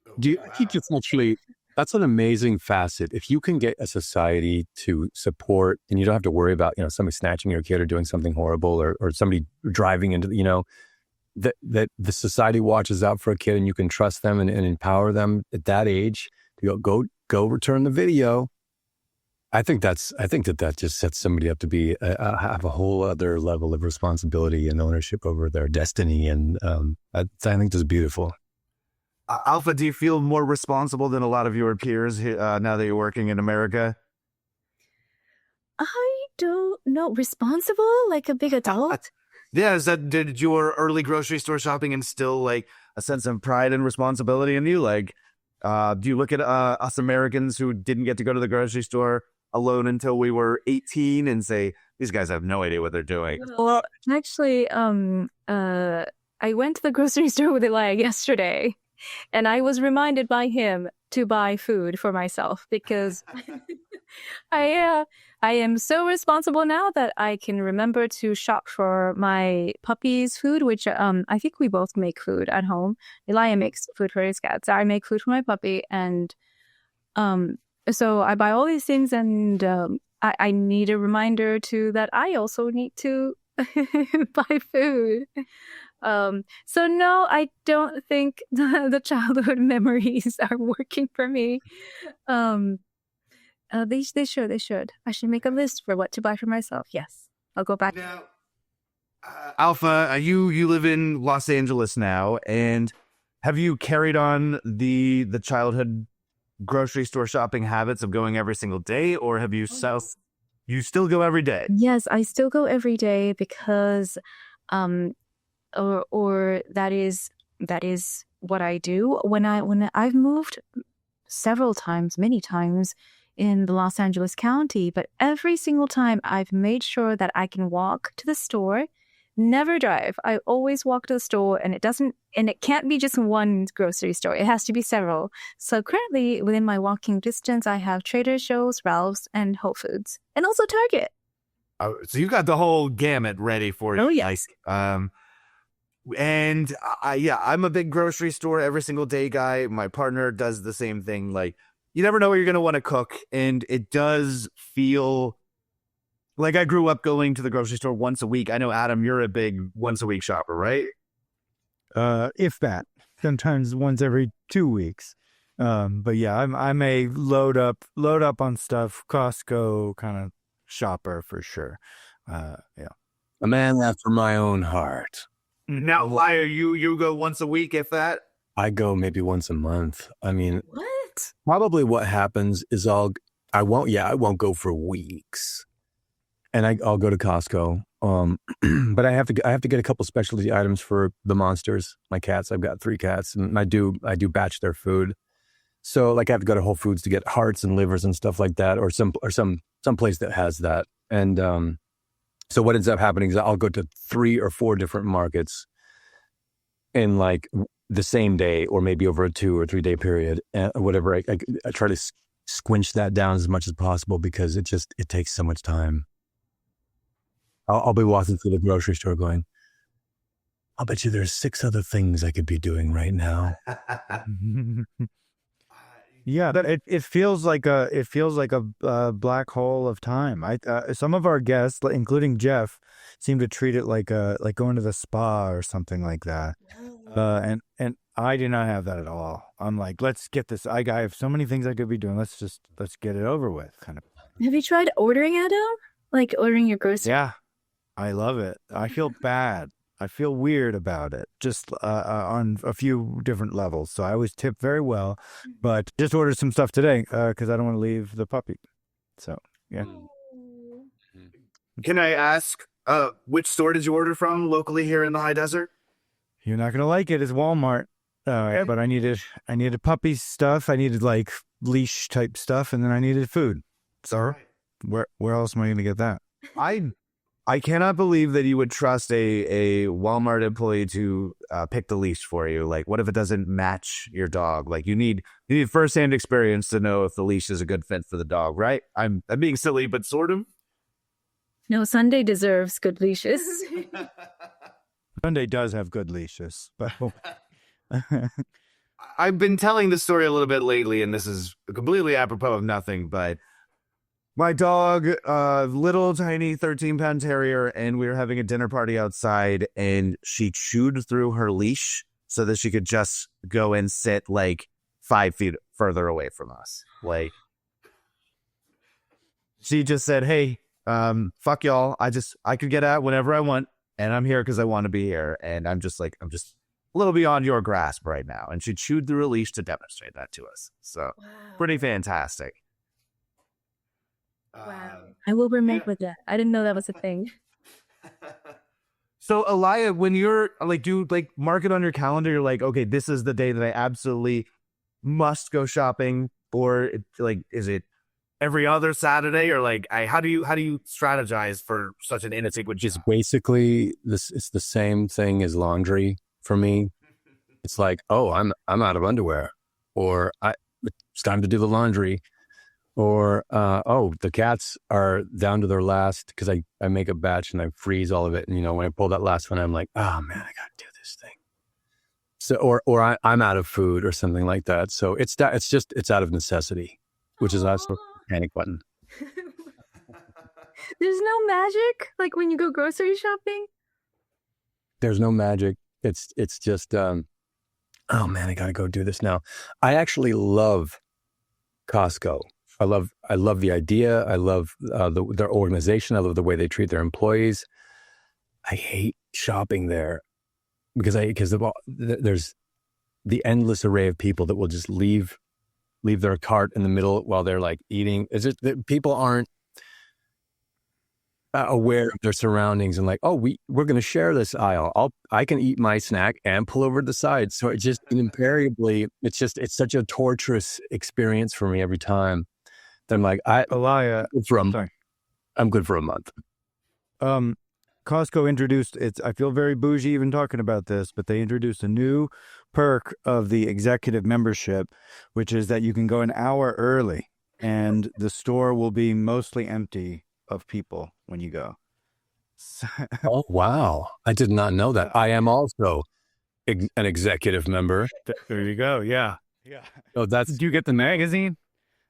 I think it's actually, that's an amazing facet. If you can get a society to support, and you don't have to worry about, somebody snatching your kid or doing something horrible, or somebody driving into, that the society watches out for a kid, and you can trust them and empower them at that age to go return the video. I think that just sets somebody up to be have a whole other level of responsibility and ownership over their destiny, and I think that's beautiful. Alpha, do you feel more responsible than a lot of your peers now that you're working in America? I don't know. Responsible? Like a big adult? Yeah, did your early grocery store shopping instill like a sense of pride and responsibility in you? Like, do you look at us Americans who didn't get to go to the grocery store alone until we were 18 and say, these guys have no idea what they're doing? Well, actually, I went to the grocery store with Eliah yesterday, and I was reminded by him to buy food for myself because I am so responsible now that I can remember to shop for my puppy's food, which I think we both make food at home. Eliah makes food for his cats. I make food for my puppy, and so I buy all these things, and I need a reminder too that I also need to buy food. So no, I don't think the childhood memories are working for me. They should. I should make a list for what to buy for myself. Yes, I'll go back. Now, Alpha, you live in Los Angeles now, and have you carried on the childhood grocery store shopping habits of going every single day, or have you you still go every day? Yes, I still go every day because, or that is what I do when I've moved several times, many times in the Los Angeles County, but every single time I've made sure that I can walk to the store, never drive. I always walk to the store, and it can't be just one grocery store. It has to be several. So currently within my walking distance, I have Trader Joe's, Ralph's, and Whole Foods, and also Target. So you've got the whole gamut ready for you. Oh, yes. And I'm a big grocery store every single day guy. My partner does the same thing. Like, you never know what you're going to want to cook. And it does feel like I grew up going to the grocery store once a week. I know, Adam, you're a big once a week shopper, right? If that. Sometimes once every 2 weeks. But yeah, I'm a load up on stuff, Costco kind of shopper for sure. Yeah. A man after my own heart. Now, Eliah, you go once a week, if that? I go maybe once a month. I mean, What? probably what happens is I won't go for weeks, and I'll go to Costco. But I have to get a couple specialty items for the monsters. My cats. I've got 3 cats, and I do batch their food. So like I have to go to Whole Foods to get hearts and livers and stuff like that, or some place that has that. And so what ends up happening is I'll go to 3 or 4 different markets in like the same day, or maybe over a 2 or 3 day period, whatever. I try to squinch that down as much as possible because it takes so much time. I'll be walking through the grocery store going, I'll bet you there's 6 other things I could be doing right now. Yeah, it feels like a black hole of time. Some of our guests, including Jef, seem to treat it like going to the spa or something like that. And I do not have that at all. I'm like, let's get this. I have so many things I could be doing. Let's get it over with, kind of. Have you tried ordering, Adam? Like ordering your groceries? Yeah, I love it. I feel bad. I feel weird about it, just on a few different levels. So I always tip very well, but just ordered some stuff today because I don't want to leave the puppy. So, yeah. Can I ask, which store did you order from locally here in the high desert? You're not going to like it. It's Walmart. But I needed puppy stuff. I needed like leash type stuff, and then I needed food. So where else am I going to get that? I cannot believe that you would trust a Walmart employee to pick the leash for you. Like, what if it doesn't match your dog? Like, you need firsthand experience to know if the leash is a good fit for the dog, right? I'm being silly, but sort of. No, Sunday deserves good leashes. Sunday does have good leashes, but I've been telling this story a little bit lately, and this is completely apropos of nothing, but my dog, little tiny 13-pound terrier, and we were having a dinner party outside, and she chewed through her leash so that she could just go and sit like 5 feet further away from us. Like, she just said, "Hey, fuck y'all. I could get out whenever I want, and I'm here because I want to be here." And I'm just a little beyond your grasp right now. And she chewed through a leash to demonstrate that to us. So pretty fantastic. Wow. I will remember that. I didn't know that was a thing. So, Eliah, when you're like, do you like mark it on your calendar? You're like, okay, this is the day that I absolutely must go shopping, or is it every other Saturday, or like, how do you strategize for such an inexpensive Which is basically this. It's the same thing as laundry for me. It's like, oh, I'm out of underwear, or it's time to do the laundry. Or, oh, the cats are down to their last, because I make a batch and I freeze all of it. And, when I pull that last one, I'm like, oh, man, I got to do this thing. So, or I'm out of food or something like that. So it's out of necessity, which is also a panic button. There's no magic like when you go grocery shopping? There's no magic. It's just, oh, man, I got to go do this now. I actually love Costco. I love the idea. I love their organization. I love the way they treat their employees. I hate shopping there because there's the endless array of people that will just leave their cart in the middle while they're like eating. It's just that people aren't aware of their surroundings and like, oh, we're going to share this aisle. I can eat my snack and pull over to the side. So it just invariably, it's such a torturous experience for me every time. I'm like, Eliah, I'm good for a month. Costco introduced I feel very bougie even talking about this, but they introduced a new perk of the executive membership, which is that you can go an hour early and the store will be mostly empty of people when you go. Oh, wow. I did not know that. I am also an executive member. There you go. Yeah. Oh, Do you get the magazine?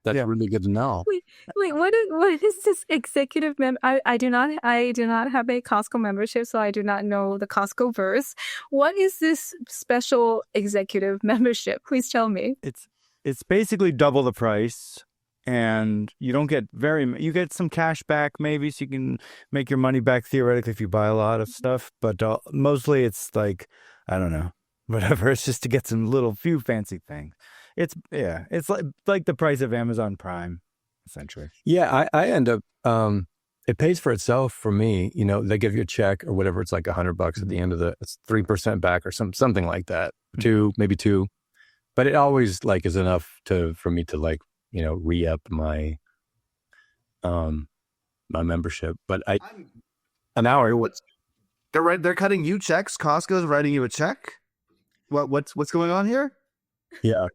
That's really good to know. Wait, what is this executive I do not have a Costco membership, so I do not know the Costco verse. What is this special executive membership? Please tell me. It's basically double the price, and you don't get you get some cash back maybe, so you can make your money back theoretically if you buy a lot of stuff. But mostly it's like, I don't know, whatever. It's just to get some little few fancy things. It's like the price of Amazon Prime, essentially. Yeah, I end up, it pays for itself for me. They give you a check or whatever. It's like $100 at the end of it's 3% back or something like that. Maybe two, but it always is enough for me to re-up my my membership. But an hour. They're cutting you checks. Costco's writing you a check. What's going on here? Yeah.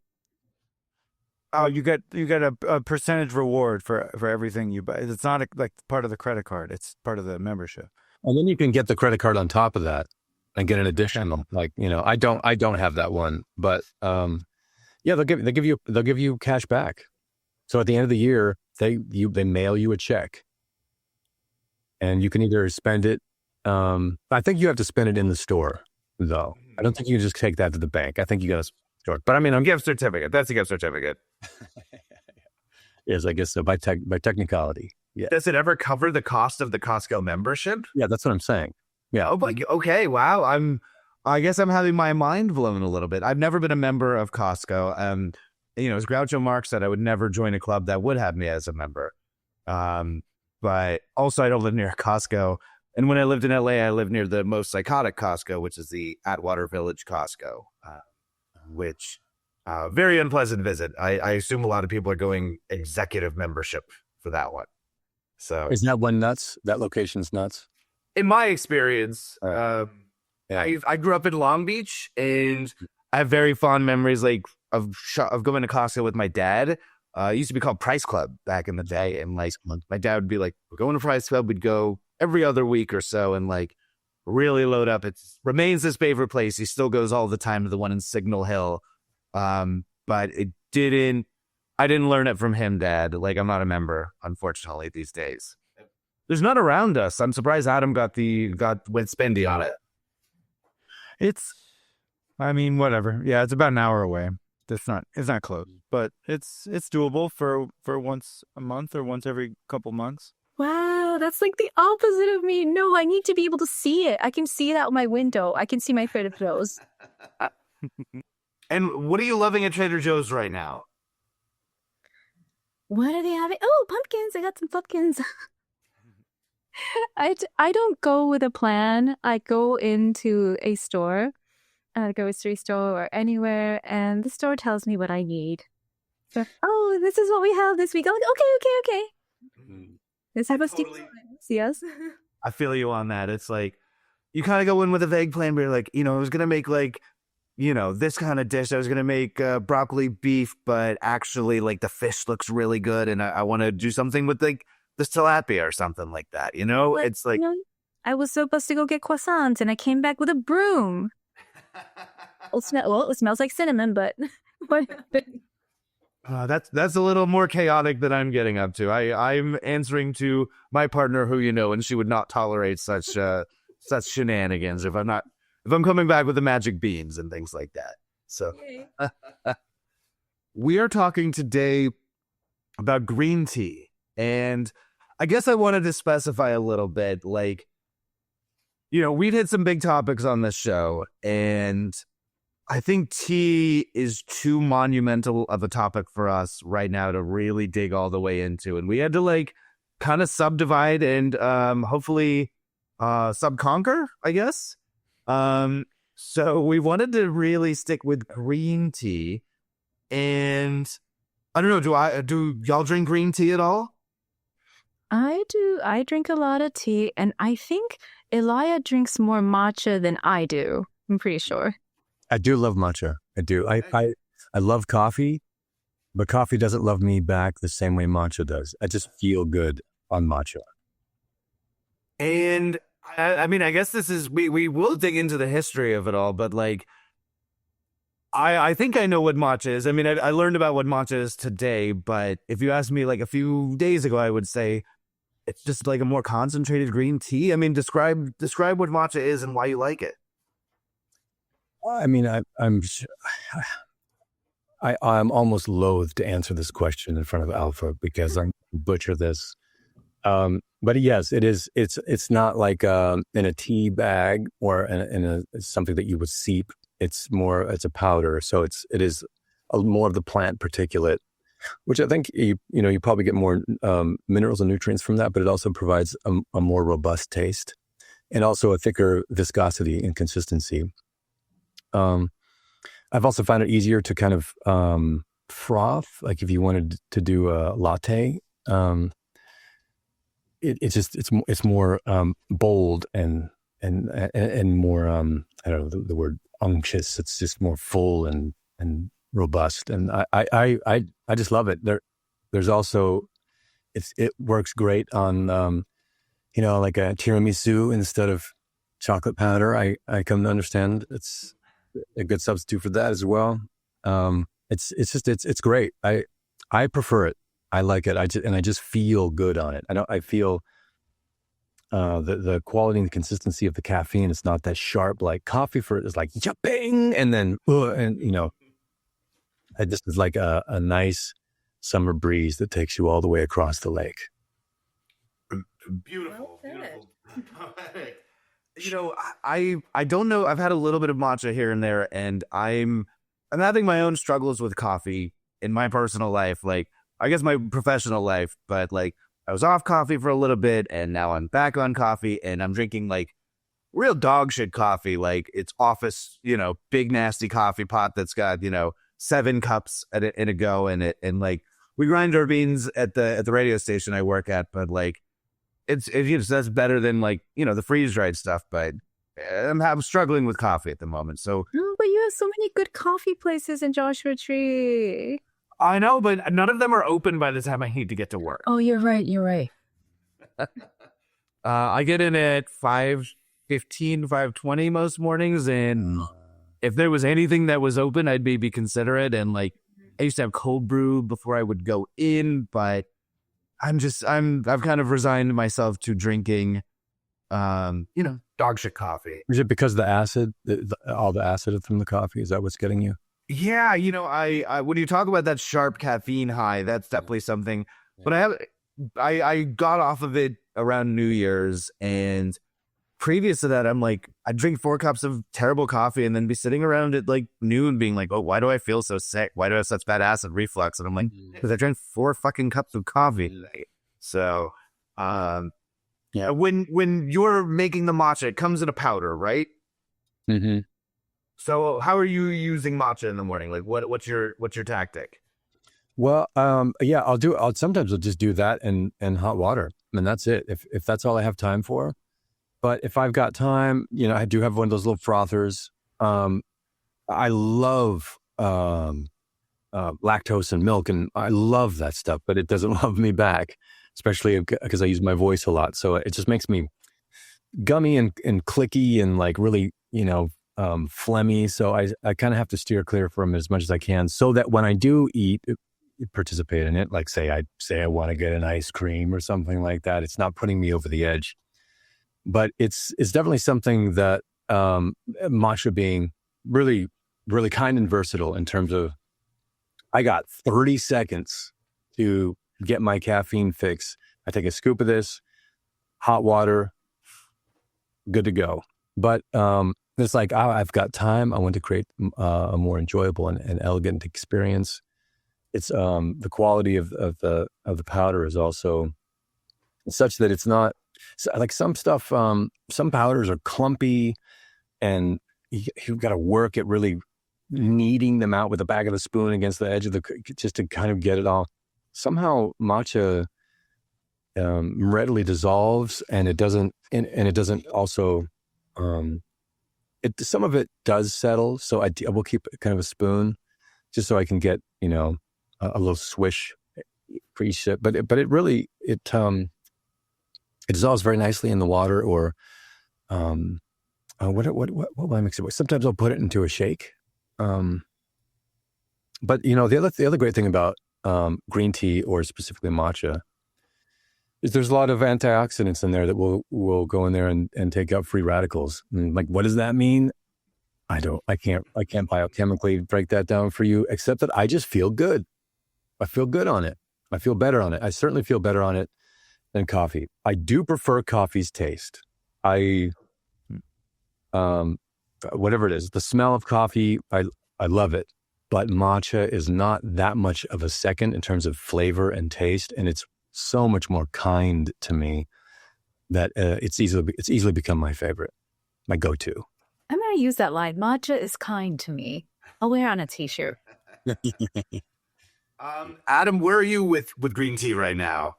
Oh, you get a percentage reward for everything you buy. It's not like part of the credit card. It's part of the membership. And then you can get the credit card on top of that and get an additional. I don't have that one, but they'll give you cash back. So at the end of the year, they mail you a check, and you can either spend it. I think you have to spend it in the store, though. I don't think you can just take that to the bank. I think you got to. Sure. But I mean, gift certificate. That's a gift certificate. Yes, I guess so. By technicality. Yeah. Does it ever cover the cost of the Costco membership? Yeah, that's what I'm saying. Yeah. Oh, okay. Wow. I guess I'm having my mind blown a little bit. I've never been a member of Costco. As Groucho Marx said, I would never join a club that would have me as a member. But also, I don't live near Costco. And when I lived in LA, I lived near the most psychotic Costco, which is the Atwater Village Costco. Which very unpleasant visit. I assume a lot of people are going executive membership for that one. So is that one nuts? That location's nuts. in my experience, Yeah. I grew up in Long Beach, and I have very fond memories like of going to Costco with my dad. It used to be called Price Club back in the day, and like my dad would be like, "We're going to Price Club." We'd go every other week or so, and like really load up. It remains his favorite place. He still goes all the time to the one in Signal Hill, but it didn't. I didn't learn it from him, Dad. Like, I'm not a member, unfortunately, these days. There's none around us. I'm surprised Adam went spendy on it. I mean, whatever. Yeah, it's about an hour away. It's not close, but it's doable for once a month or once every couple months. Wow, that's like the opposite of me. No, I need to be able to see it. I can see it out my window. I can see my Trader Joe's. And what are you loving at Trader Joe's right now? What are they having? Oh, pumpkins. I got some pumpkins. I don't go with a plan. I go into a store, a grocery store or anywhere, and the store tells me what I need. So, oh, this is what we have this week. I'm like, okay. This type of totally. Yes. I feel you on that. It's like, you kind of go in with a vague plan, but you're like, I was going to make like, this kind of dish. I was going to make broccoli beef, but actually like the fish looks really good. And I want to do something with like the tilapia or something like that. But, it's like, I was supposed to go get croissants and I came back with a broom. It smells like cinnamon, but what happened? That's a little more chaotic than I'm getting up to. I'm answering to my partner who and she would not tolerate such shenanigans if I'm coming back with the magic beans and things like that. So we are talking today about green tea, and I guess I wanted to specify a little bit, like, we'd hit some big topics on this show, and I think tea is too monumental of a topic for us right now to really dig all the way into. And we had to like kind of subdivide and hopefully subconquer, I guess. So we wanted to really stick with green tea. And I don't know, do y'all drink green tea at all? I do. I drink a lot of tea, and I think Eliah drinks more matcha than I do. I'm pretty sure. I do love matcha. I do. I love coffee, but coffee doesn't love me back the same way matcha does. I just feel good on matcha. And I mean, I guess this is, we will dig into the history of it all, but like, I think I know what matcha is. I mean, I learned about what matcha is today, but if you asked me like a few days ago, I would say it's just like a more concentrated green tea. I mean, describe what matcha is and why you like it. I mean, I'm almost loath to answer this question in front of Alpha because I'm butcher this. But yes, it is. It's not like in a tea bag or in something that you would seep. It's a powder, so it is more of the plant particulate, which I think you probably get more minerals and nutrients from that. But it also provides a more robust taste and also a thicker viscosity and consistency. I've also found it easier to kind of froth, like if you wanted to do a latte. It's more bold and more I don't know the word unctuous. It's just more full and robust, and I just love it. There's also it works great on like a tiramisu instead of chocolate powder. I come to understand it's a good substitute for that as well. It's great. I prefer it. I like it. I just feel good on it. I feel the quality and the consistency of the caffeine. It's not that sharp like coffee. It's like bing, and then it just is like a nice summer breeze that takes you all the way across the lake. Beautiful. I don't know. I've had a little bit of matcha here and there, and I'm having my own struggles with coffee in my personal life. Like, I guess my professional life, but like I was off coffee for a little bit and now I'm back on coffee and I'm drinking like real dog shit coffee. Like it's office, big nasty coffee pot that's got, 7 cups in a go in it. And like we grind our beans at the radio station I work at, but like that's better than like, the freeze dried stuff. But I'm struggling with coffee at the moment. So, But you have so many good coffee places in Joshua Tree. I know, but none of them are open by the time I need to get to work. Oh, you're right. I get in at 5:15, 5:20 most mornings, and if there was anything that was open, I'd maybe consider it. And like, I used to have cold brew before I would go in, but I've kind of resigned myself to drinking, dog shit coffee. Is it because of the acid, all the acid from the coffee? Is that what's getting you? Yeah, I when you talk about that sharp caffeine high, that's definitely something. But I got off of it around New Year's, and previous to that, I'm like, I'd drink 4 cups of terrible coffee and then be sitting around at like noon being like, oh, why do I feel so sick? Why do I have such bad acid reflux? And I'm like, because I drank 4 fucking cups of coffee today. So, yeah, when you're making the matcha, it comes in a powder, right? Mm-hmm. So how are you using matcha in the morning? Like what's your tactic? Well, yeah, sometimes I'll just do that and hot water. I mean, that's it. If that's all I have time for. But if I've got time, I do have one of those little frothers. I love lactose and milk, and I love that stuff, but it doesn't love me back, especially because I use my voice a lot. So it just makes me gummy and clicky and like really, phlegmy. So I kind of have to steer clear from it as much as I can, so that when I do participate in it, like say I want to get an ice cream or something like that, it's not putting me over the edge. But it's definitely something that matcha being really, really kind and versatile in terms of, I got 30 seconds to get my caffeine fix. I take a scoop of this, hot water, good to go. But it's like, I've got time. I want to create a more enjoyable and elegant experience. It's the quality of the powder is also such that it's not. So, like some stuff, some powders are clumpy, and you've got to work at really kneading them out with the back of the spoon against the edge of just to kind of get it all. Somehow matcha readily dissolves, and it doesn't, and it doesn't also. Some of it does settle, so I will keep kind of a spoon, just so I can get a little swish for each sip. But it really it dissolves very nicely in the water, or what will I mix it with? Sometimes I'll put it into a shake. But the other great thing about green tea, or specifically matcha, is there's a lot of antioxidants in there that will go in there and take out free radicals. And like, what does that mean? I can't biochemically break that down for you, except that I just feel good. I feel good on it. I feel better on it. I certainly feel better on it than coffee. I do prefer coffee's taste. Whatever it is, the smell of coffee, I love it. But matcha is not that much of a second in terms of flavor and taste, and it's so much more kind to me that it's easily become my favorite, my go-to. I'm going to use that line. Matcha is kind to me. I'll wear it on a t-shirt. Adam, where are you with green tea right now?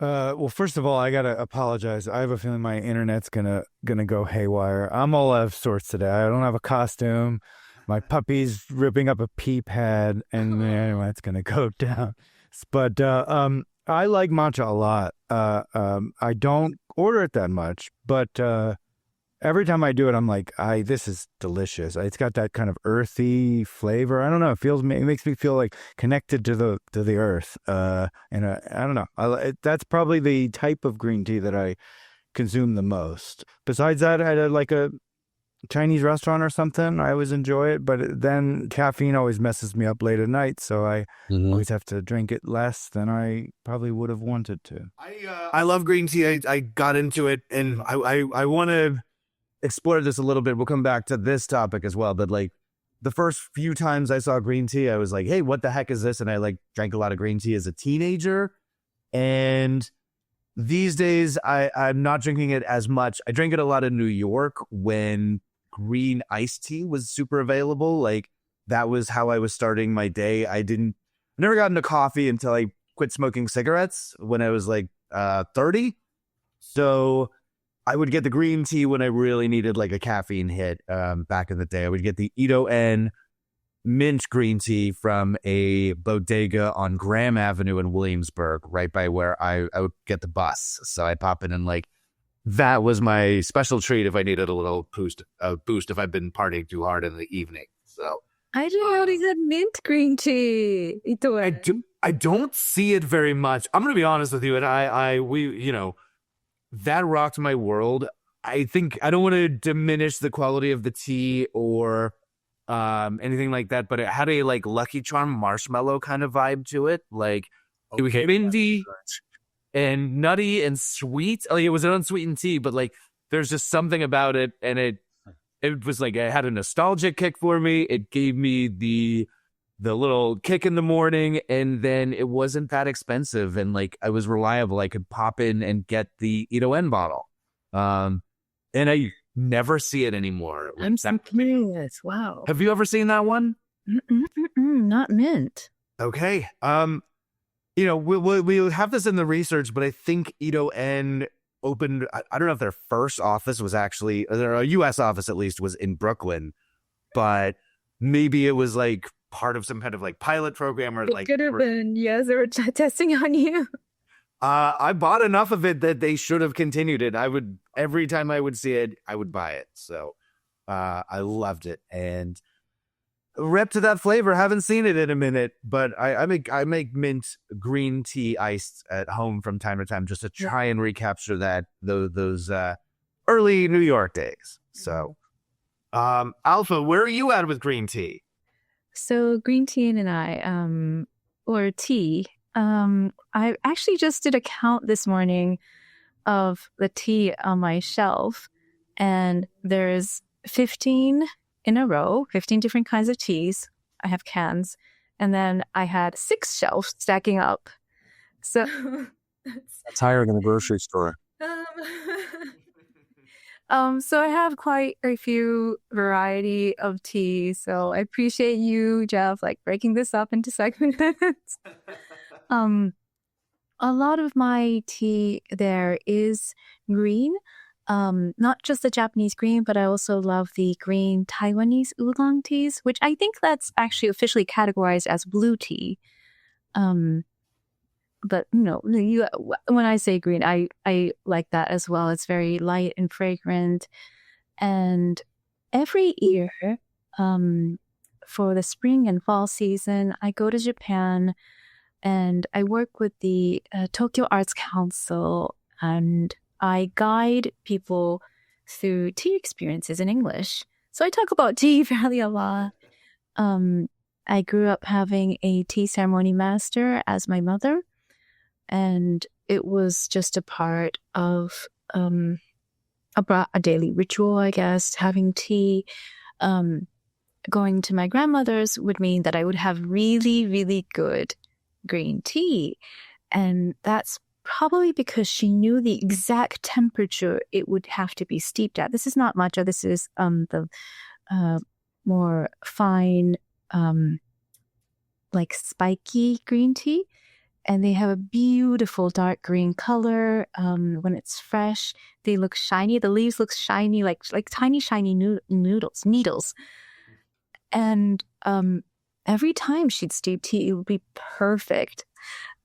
Well, first of all, I gotta apologize. I have a feeling my internet's gonna go haywire. I'm all out of sorts today. I don't have a costume. My puppy's ripping up a pee pad, and anyway, it's gonna go down. But I like matcha a lot. I don't order it that much, but every time I do it, I'm like, this is delicious. It's got that kind of earthy flavor. I don't know. It makes me feel like connected to the earth. And I don't know. That's probably the type of green tea that I consume the most. Besides that, I had like a Chinese restaurant or something. I always enjoy it, but then caffeine always messes me up late at night, so I always have to drink it less than I probably would have wanted to. I love green tea. I got into it, and I want to explore this a little bit. We'll come back to this topic as well, but like the first few times I saw green tea, I was like, hey, what the heck is this? And I like drank a lot of green tea as a teenager, and these days I'm not drinking it as much. I drank it a lot in New York when green iced tea was super available. Like that was how I was starting my day. I never got into coffee until I quit smoking cigarettes when I was like 30. So I would get the green tea when I really needed like a caffeine hit back in the day. I would get the Ito En mint green tea from a bodega on Graham Avenue in Williamsburg, right by where I would get the bus. So I'd pop in and like, that was my special treat if I needed a little boost if I've been partying too hard in the evening. So I didn't know they had mint green tea. I don't see it very much. I'm going to be honest with you. And we that rocked my world. I think I don't want to diminish the quality of the tea or anything like that, but it had a like Lucky Charm marshmallow kind of vibe to it. Like it was minty and nutty and sweet. Like, it was an unsweetened tea, but like there's just something about it, and it was like it had a nostalgic kick for me. It gave me the little kick in the morning, and then it wasn't that expensive, and like I was reliable. I could pop in and get the Ito En bottle, and I never see it anymore. I'm so curious. Wow. Have you ever seen that one? Not mint. Okay. We'll have this in the research, but I think Ito En opened. I don't know if their first office was actually, or a U.S. office at least, was in Brooklyn, but maybe it was like part of some kind of like pilot program, or it like could have been. Yes, they were testing on you. I bought enough of it that they should have continued it. Every time I would see it, I would buy it. So I loved it, and rep to that flavor. Haven't seen it in a minute, but I make mint green tea iced at home from time to time just to try and recapture those early New York days. So Alpha, where are you at with green tea? So green tea and I, or tea. I actually just did a count this morning of the tea on my shelf, and there's 15 in a row, 15 different kinds of teas. I have cans, and then I had 6 shelves stacking up. So that's higher than the grocery store. So I have quite a few variety of teas. So I appreciate you, Jef, like breaking this up into segments. A lot of my tea there is green, not just the Japanese green, but I also love the green Taiwanese oolong teas, which I think that's actually officially categorized as blue tea. But when I say green, I like that as well. It's very light and fragrant. And every year, for the spring and fall season, I go to Japan and I work with the Tokyo Arts Council, and I guide people through tea experiences in English. So I talk about tea fairly a lot. I grew up having a tea ceremony master as my mother, and it was just a part of a daily ritual, I guess. Having tea, going to my grandmother's would mean that I would have really, really good green tea. And that's probably because she knew the exact temperature it would have to be steeped at. This is not matcha. This is the more fine, like spiky green tea. And they have a beautiful dark green color. When it's fresh, they look shiny. The leaves look shiny, like tiny, shiny needles. And every time she'd steep tea, it would be perfect.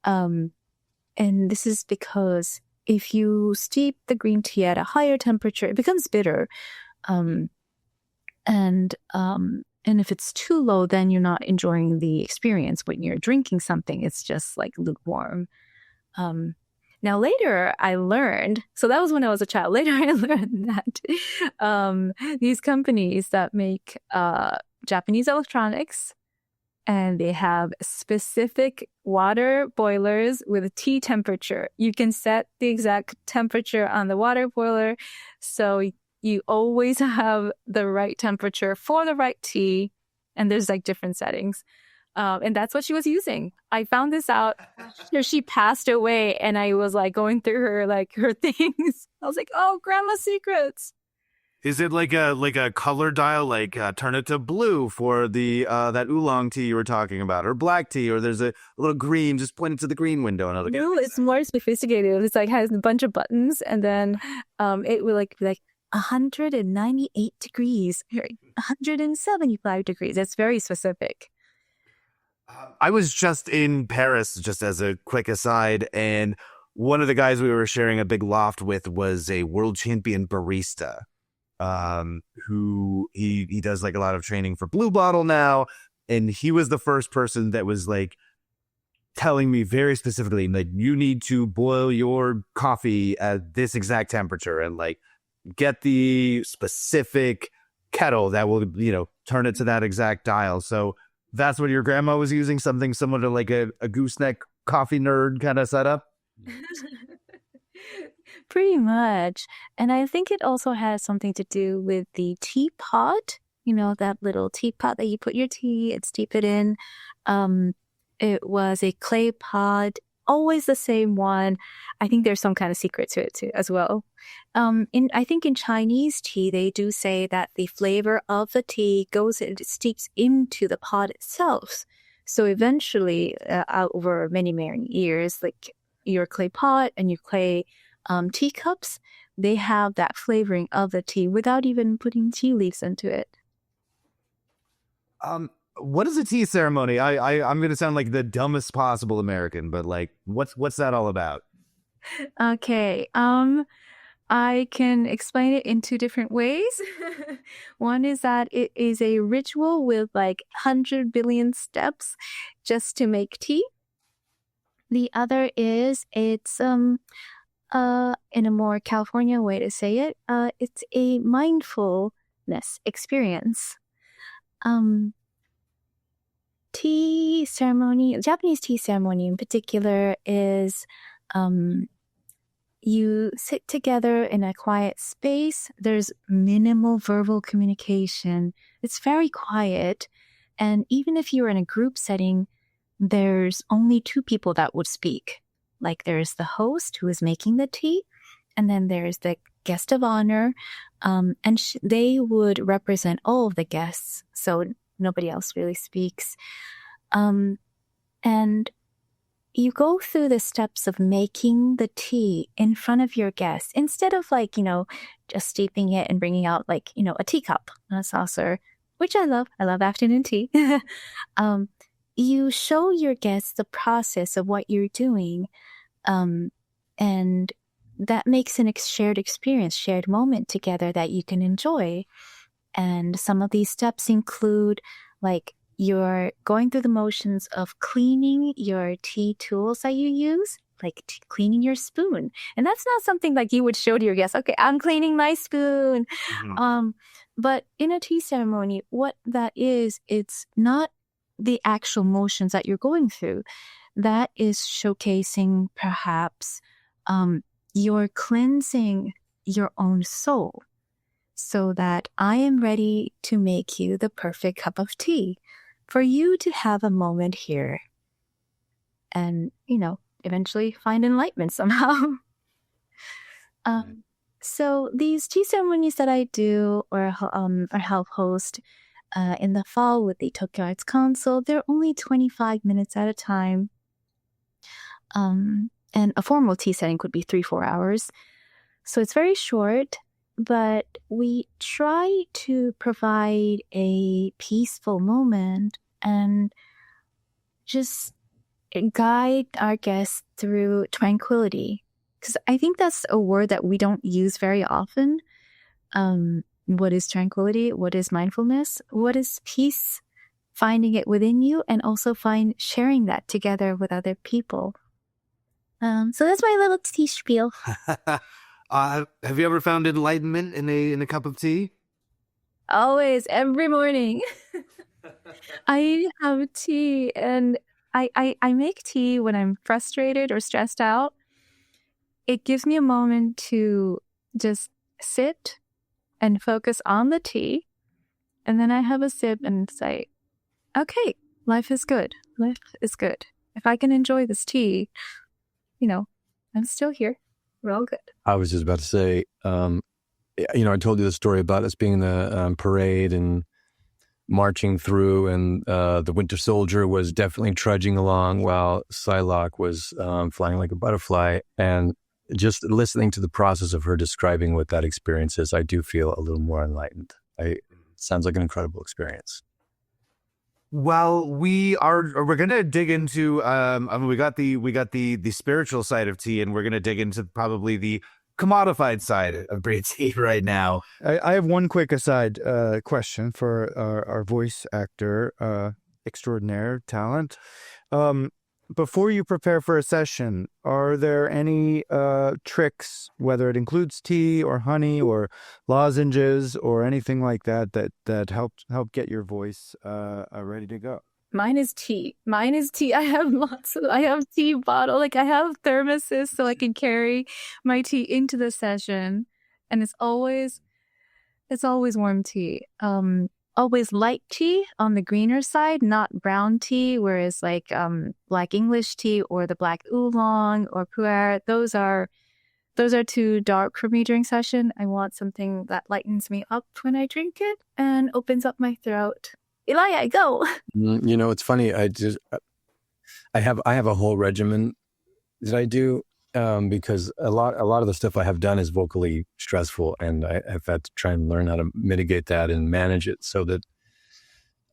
And this is because if you steep the green tea at a higher temperature, it becomes bitter. And if it's too low, then you're not enjoying the experience. When you're drinking something, it's just like lukewarm. Now later I learned, so that was when I was a child. Later I learned that these companies that make Japanese electronics, and they have specific water boilers with a tea temperature. You can set the exact temperature on the water boiler, so you always have the right temperature for the right tea, and there's like different settings. And that's what she was using. I found this out after she passed away, and I was like going through her things. I was like, oh, grandma's secrets. Is it like a color dial, like turn it to blue for the that oolong tea you were talking about, or black tea, or there's a little green, just point it to the green window and it'll get No, it's more sophisticated. It's like has a bunch of buttons, and then it will be like 198 degrees, 175 degrees. It's very specific. I was just in Paris, just as a quick aside, and one of the guys we were sharing a big loft with was a world champion barista. Who he does like a lot of training for Blue Bottle now, and he was the first person that was like telling me very specifically that you need to boil your coffee at this exact temperature and like get the specific kettle that will, you know, turn it to that exact dial. So that's what your grandma was using, something similar to like a gooseneck coffee nerd kind of setup. Pretty much. And I think it also has something to do with the teapot, you know, that little teapot that you put your tea and steep it in. It was a clay pot, always the same one. I think there's some kind of secret to it too, as well. I think in Chinese tea, they do say that the flavor of the tea it steeps into the pot itself. So eventually, over many, many years, like your clay pot and your clay teacups, they have that flavoring of the tea without even putting tea leaves into it. What is a tea ceremony? I'm going to sound like the dumbest possible American, but like, what's that all about? Okay. I can explain it in two different ways. One is that it is a ritual with like 100 billion steps just to make tea. The other is it's in a more California way to say it, it's a mindfulness experience. Tea ceremony, Japanese tea ceremony in particular, is you sit together in a quiet space. There's minimal verbal communication. It's very quiet. And even if you're in a group setting, there's only two people that would speak. Like there's the host who is making the tea, and then there's the guest of honor, and they would represent all of the guests, so nobody else really speaks. And you go through the steps of making the tea in front of your guests instead of like, you know, just steeping it and bringing out like, you know, a teacup and a saucer, which I love. I love afternoon tea. You show your guests the process of what you're doing, and that makes an shared experience, shared moment together that you can enjoy. And some of these steps include like you're going through the motions of cleaning your tea tools that you use, like cleaning your spoon. And that's not something like you would show to your guests. Okay, I'm cleaning my spoon. Mm-hmm. But in a tea ceremony, what that is, it's not the actual motions that you're going through. That is showcasing perhaps you're cleansing your own soul so that I am ready to make you the perfect cup of tea for you to have a moment here and, you know, eventually find enlightenment somehow. So these tea ceremonies that I do or help host in the fall with the Tokyo Arts Council, they're only 25 minutes at a time. And a formal tea setting could be 3-4 hours. So it's very short, but we try to provide a peaceful moment and just guide our guests through tranquility. Because I think that's a word that we don't use very often. What is tranquility? What is mindfulness? What is peace? Finding it within you, and also sharing that together with other people. So that's my little tea spiel. Have you ever found enlightenment in a cup of tea? Always, every morning. I have tea, and I make tea when I'm frustrated or stressed out. It gives me a moment to just sit and focus on the tea, and then I have a sip and say, okay, life is good. Life is good. If I can enjoy this tea, you know, I'm still here. We're all good. I was just about to say, I told you the story about us being in the parade and marching through, and the Winter Soldier was definitely trudging along while Psylocke was flying like a butterfly. And just listening to the process of her describing what that experience is, I do feel a little more enlightened. It sounds like an incredible experience. Well, we're gonna dig into we got the spiritual side of tea, and we're gonna dig into probably the commodified side of green tea right now. I have one quick aside question for our voice actor extraordinaire talent. Before you prepare for a session, are there any tricks, whether it includes tea or honey or lozenges or anything like that help get your voice ready to go? Mine is tea. I have tea bottle. Like I have thermoses so I can carry my tea into the session, and it's always warm tea. Always light tea on the greener side, not brown tea, whereas like black English tea or the black oolong or pu'er, those are too dark for me during session. I want something that lightens me up when I drink it and opens up my throat. Eliah, go. It's funny. I have a whole regimen that I do because a lot of the stuff I have done is vocally stressful, and I've had to try and learn how to mitigate that and manage it so that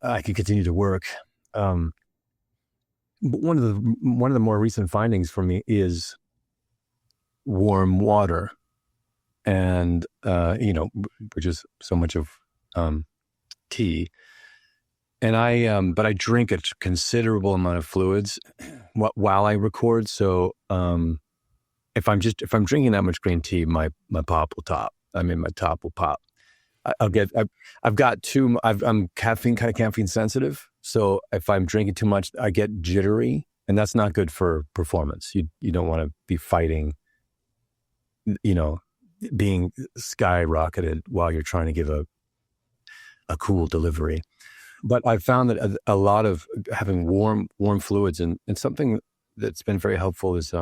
I can continue to work. But one of the more recent findings for me is warm water, and which is so much of tea. And but I drink a considerable amount of fluids while I record. So if I'm drinking that much green tea, my pop will top. My top will pop. I'm caffeine sensitive. So if I'm drinking too much, I get jittery, and that's not good for performance. You don't want to be fighting, being skyrocketed while you're trying to give a cool delivery. But I've found that a lot of having warm fluids and something that's been very helpful is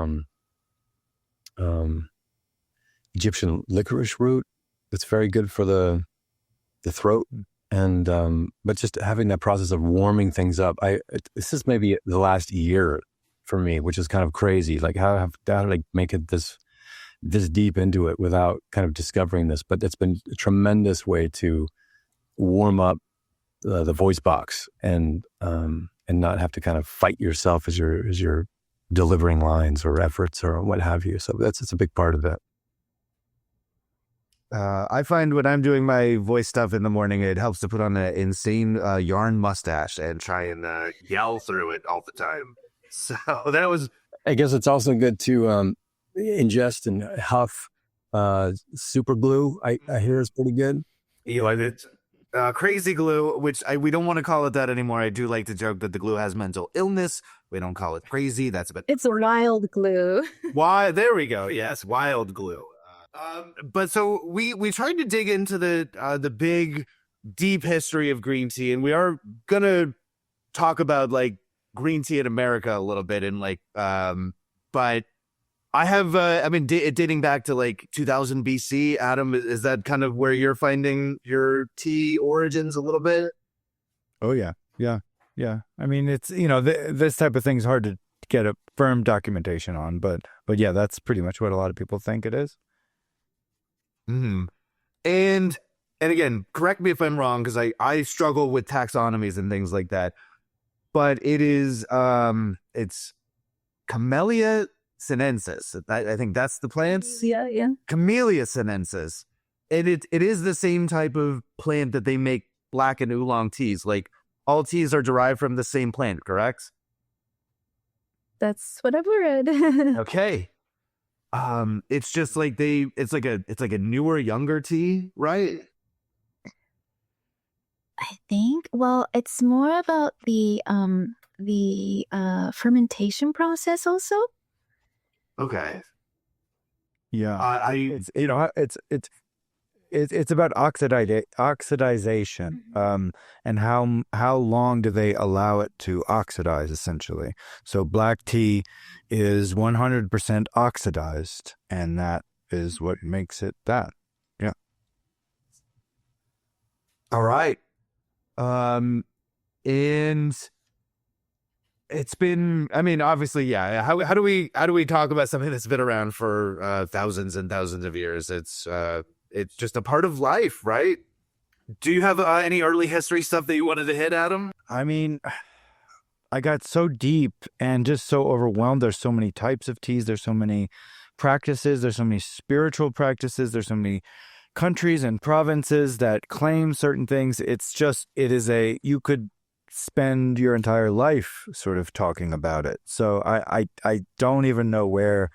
Egyptian licorice root. That's very good for the throat. And but just having that process of warming things up, this is maybe the last year for me, which is kind of crazy. Like how did I make it this deep into it without kind of discovering this? But it's been a tremendous way to warm up the voice box and not have to kind of fight yourself as you're delivering lines or efforts or what have you. So it's a big part of it. I find when I'm doing my voice stuff in the morning, it helps to put on an insane yarn mustache and try and yell through it all the time. So that was... I guess it's also good to ingest and huff super glue. I hear is pretty good. Crazy glue, which we don't want to call it that anymore. I do like to joke that the glue has mental illness. We don't call it crazy. That's a bit... It's wild glue. Why? There we go. Yes, wild glue. But so we tried to dig into the big, deep history of green tea, and we are gonna talk about like green tea in America a little bit, and but I have dating back to like 2000 BC. Adam, is that kind of where you're finding your tea origins a little bit? Oh yeah. I mean, it's this type of thing is hard to get a firm documentation on, but yeah, that's pretty much what a lot of people think it is. Mm-hmm. And again, correct me if I'm wrong, because I struggle with taxonomies and things like that. But it is it's Camellia sinensis. I think that's the plants. Yeah. Camellia sinensis. And it is the same type of plant that they make black and oolong teas. Like all teas are derived from the same plant, correct? That's what I've read. Okay. It's just like it's like a newer, younger tea, right? I think, well, it's more about the fermentation process also. Okay. Yeah. It's about oxidization, and how long do they allow it to oxidize, essentially. So black tea is 100% oxidized, and that is what makes it that. Yeah. All right. And it's been, I mean, obviously, yeah. How do we talk about something that's been around for thousands and thousands of years? It's just a part of life, right? Do you have any early history stuff that you wanted to hit, Adam? I mean, I got so deep and just so overwhelmed. There's so many types of teas. There's so many practices. There's so many spiritual practices. There's so many countries and provinces that claim certain things. You could spend your entire life sort of talking about it. So I don't even know where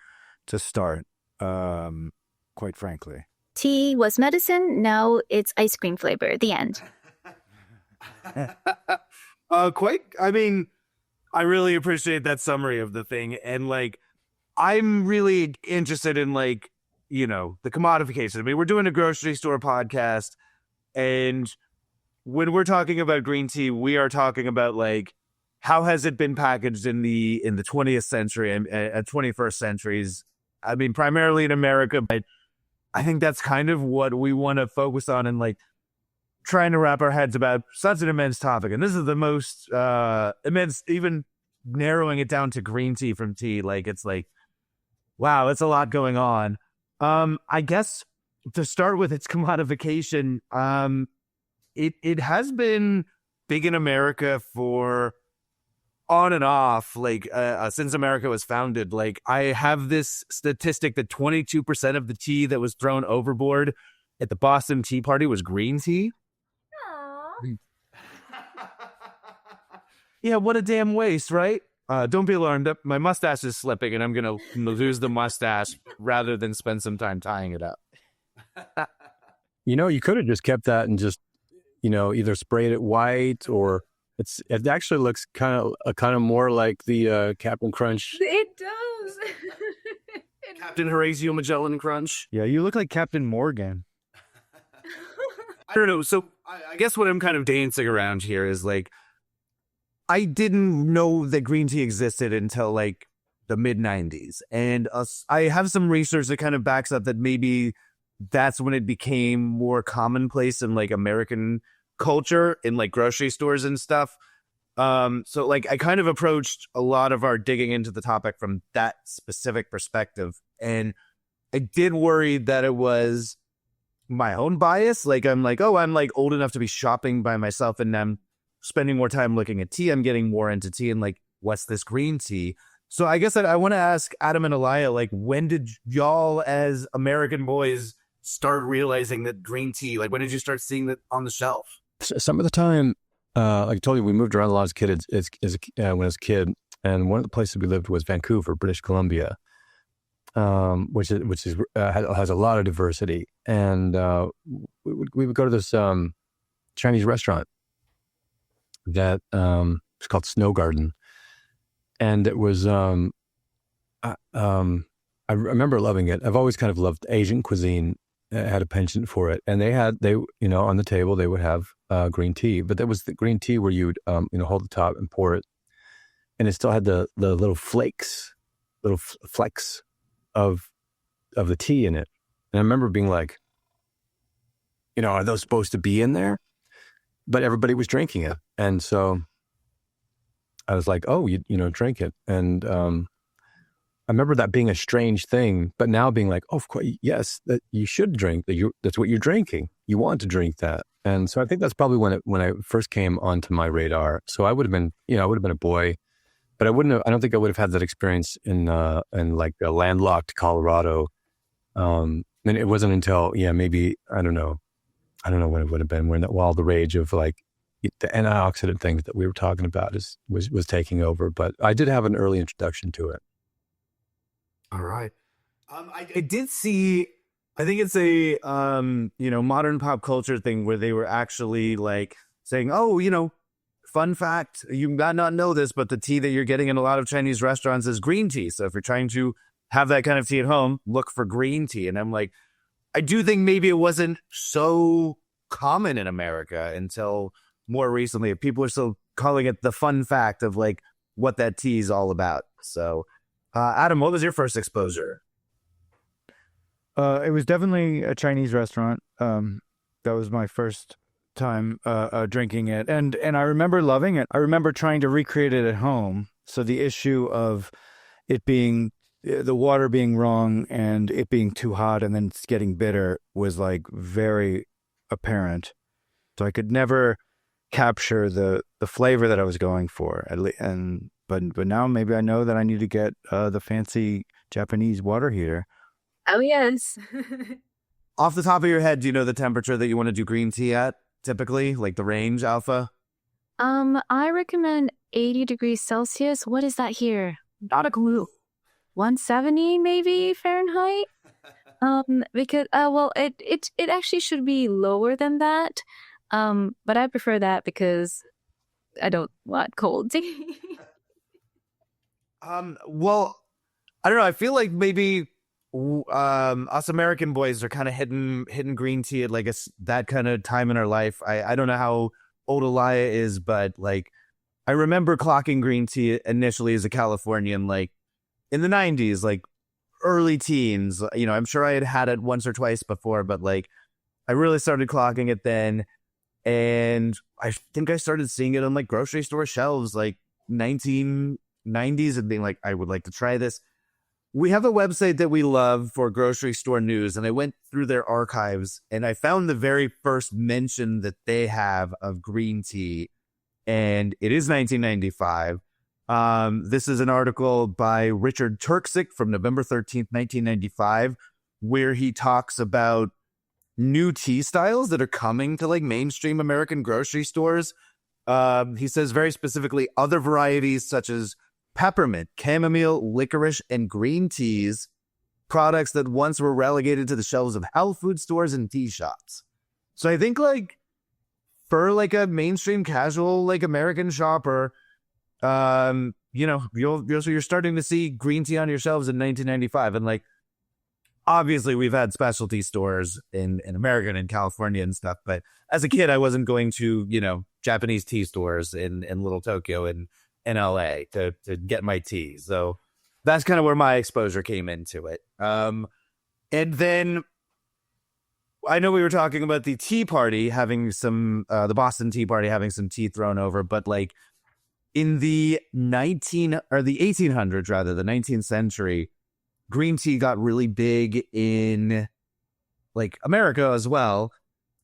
to start, quite frankly. Tea was medicine. Now it's ice cream flavor. The end. I mean, I really appreciate that summary of the thing. And like, I'm really interested in like, the commodification. I mean, we're doing a grocery store podcast, and when we're talking about green tea, we are talking about like, how has it been packaged in the 20th century and 21st centuries? I mean, primarily in America, but I think that's kind of what we want to focus on, and like trying to wrap our heads about such an immense topic. And this is the most immense, even narrowing it down to green tea from tea. Like, it's like, wow, it's a lot going on. I guess to start with its commodification, it has been big in America for on and off, like since America was founded. Like, I have this statistic that 22% of the tea that was thrown overboard at the Boston Tea Party was green tea. Yeah, what a damn waste, right? Don't be alarmed. My mustache is slipping, and I'm going to lose the mustache rather than spend some time tying it up. You could have just kept that and just, either sprayed it white, or it actually looks kind of more like the Captain Crunch. It does. Captain Horatio Magellan Crunch. Yeah, you look like Captain Morgan. I don't know. So I guess what I'm kind of dancing around here is like, I didn't know that green tea existed until like the mid 90s. And I have some research that kind of backs up that maybe that's when it became more commonplace in like American culture in like grocery stores and stuff. So like, I kind of approached a lot of our digging into the topic from that specific perspective. And I did worry that it was my own bias. Like, I'm like, oh, I'm like old enough to be shopping by myself, and I'm spending more time looking at tea. I'm getting more into tea, and like, what's this green tea? So I guess I want to ask Adam and Eliah, like, when did y'all as American boys start realizing that green tea, like, when did you start seeing that on the shelf? Some of the time, like I told you, we moved around a lot as kids, when I was a kid. And one of the places we lived was Vancouver, British Columbia, which has a lot of diversity. And we would go to this Chinese restaurant that it's called Snow Garden, and it was I remember loving it. I've always kind of loved Asian cuisine. I had a penchant for it, and they on the table they would have green tea, but there was the green tea where you would hold the top and pour it, and it still had the little flecks of the tea in it. And I remember being like, are those supposed to be in there? But everybody was drinking it. And so I was like, oh, drink it. And I remember that being a strange thing, but now being like, oh, of course, yes, that you should drink. That's what you're drinking. You want to drink that. And so I think that's probably when I first came onto my radar. So I would have been, I would have been a boy, but I don't think I would have had that experience in like a landlocked Colorado. And it wasn't until, maybe, I don't know when it would have been, when all the rage of like the antioxidant things that we were talking about was taking over. But I did have an early introduction to it. All right. I did see, I think it's a, modern pop culture thing where they were actually like saying, oh, fun fact, you might not know this, but the tea that you're getting in a lot of Chinese restaurants is green tea. So if you're trying to have that kind of tea at home, look for green tea. And I'm like, I do think maybe it wasn't so common in America until more recently. People are still calling it the fun fact of like what that tea is all about. So, Adam, what was your first exposure? It was definitely a Chinese restaurant. That was my first time drinking it, and I remember loving it. I remember trying to recreate it at home. So the issue of it being the water being wrong and it being too hot and then it's getting bitter was like very apparent. So I could never capture the flavor that I was going for. But now maybe I know that I need to get the fancy Japanese water heater. Oh yes. Off the top of your head, do you know the temperature that you want to do green tea at typically, like the range, Alpha? I recommend 80 degrees Celsius. What is that here? Not a clue. 170 maybe Fahrenheit. Because it actually should be lower than that. But I prefer that because I don't want cold tea. Well, I don't know. I feel like maybe us American boys are kind of hitting green tea at like that kind of time in our life. I don't know how old Eliah is, but like I remember clocking green tea initially as a Californian, like in the 90s, like early teens. You know, I'm sure I had it once or twice before, but like I really started clocking it then. And I think I started seeing it on like grocery store shelves, like 1990s, and being like, I would like to try this. We have a website that we love for grocery store news, and I went through their archives and I found the very first mention that they have of green tea, and it is 1995. This is an article by Richard Turksick from November 13th, 1995, where he talks about new tea styles that are coming to like mainstream American grocery stores. He says very specifically other varieties such as peppermint, chamomile, licorice, and green teas, products that once were relegated to the shelves of health food stores and tea shops. So I think like for like a mainstream casual like American shopper, you know, you're starting to see green tea on your shelves in 1995, and like obviously we've had specialty stores in America and in California and stuff, but as a kid I wasn't going to, you know, Japanese tea stores in Little Tokyo and in LA to get my tea. So that's kind of where my exposure came into it. And then I know we were talking about the Tea Party having some, the Boston Tea Party having some tea thrown over, but like in the 1800s, rather, the 19th century, green tea got really big in like America as well.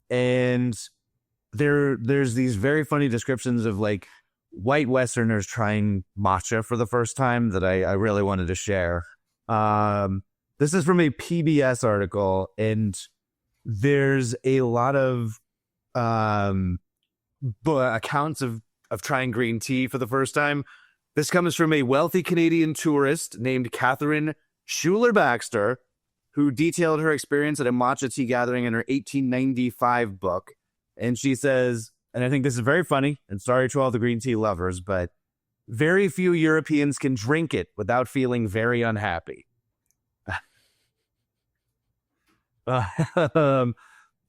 And there's these very funny descriptions of like white Westerners trying matcha for the first time that I really wanted to share. This is from a PBS article, and there's a lot of accounts of trying green tea for the first time. This comes from a wealthy Canadian tourist named Catherine Schuler Baxter, who detailed her experience at a matcha tea gathering in her 1895 book. And she says, and I think this is very funny, and sorry to all the green tea lovers, but very few Europeans can drink it without feeling very unhappy.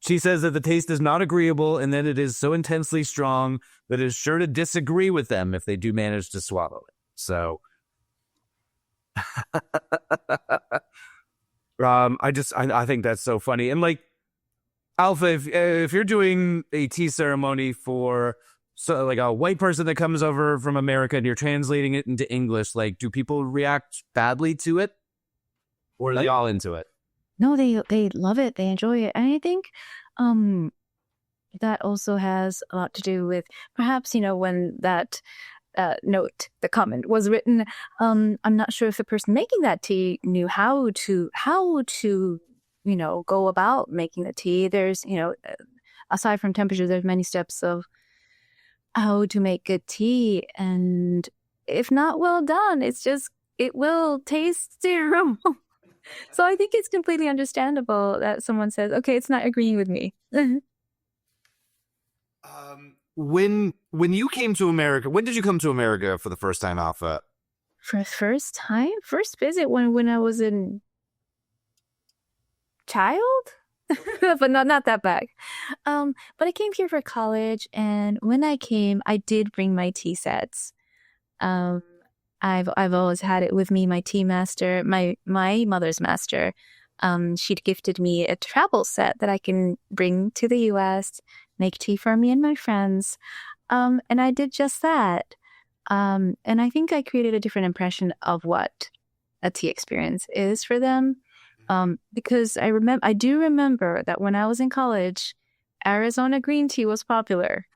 She says that the taste is not agreeable and that it is so intensely strong that it is sure to disagree with them if they do manage to swallow it. So I think that's so funny. And like, Alpha, if you're doing a tea ceremony for like a white person that comes over from America and you're translating it into English, like, do people react badly to it, or are they all into it? No, they love it. They enjoy it. And I think that also has a lot to do with perhaps, you know, when that note, the comment was written, I'm not sure if the person making that tea knew how to you know, go about making the tea. There's, you know, aside from temperature, there's many steps of how to make good tea. And if not well done, it will taste terrible. So I think it's completely understandable that someone says, okay, it's not agreeing with me. When you came to America, when did you come to America for the first time, Alpha? For the first time? First visit when I was in child? But not that back. But I came here for college, and when I came, I did bring my tea sets. I've always had it with me. My tea master, my mother's master, she'd gifted me a travel set that I can bring to the U.S. make tea for me and my friends. And I did just that. And I think I created a different impression of what a tea experience is for them. Because I do remember that when I was in college, Arizona green tea was popular.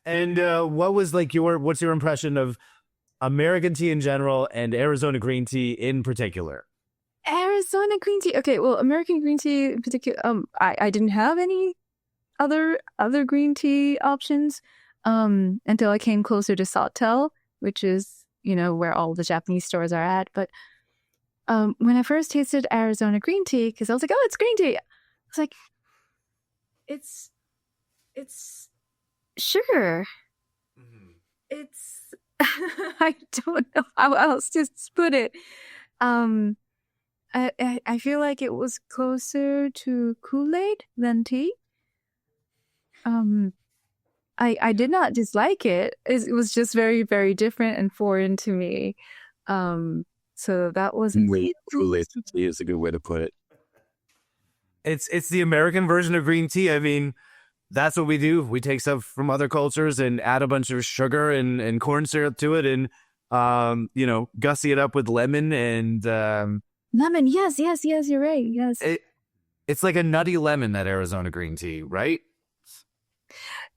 And what's your impression of American tea in general and Arizona green tea in particular? Arizona green tea. Okay, well, American green tea in particular. I didn't have any other green tea options until I came closer to Sawtell, which is where all the Japanese stores are at. But when I first tasted Arizona green tea, because I was like, oh, it's green tea. I was like, it's sugar. Mm-hmm. It's I don't know how else to put it. I feel like it was closer to Kool-Aid than tea. I did not dislike it. It was just very, very different and foreign to me. So that was Kool-Aid tea is a good way to put it. It's the American version of green tea. I mean, that's what we do. We take stuff from other cultures and add a bunch of sugar and corn syrup to it, and gussy it up with lemon and lemon. Yes, you're right. Yes, it's like a nutty lemon, that Arizona green tea, right?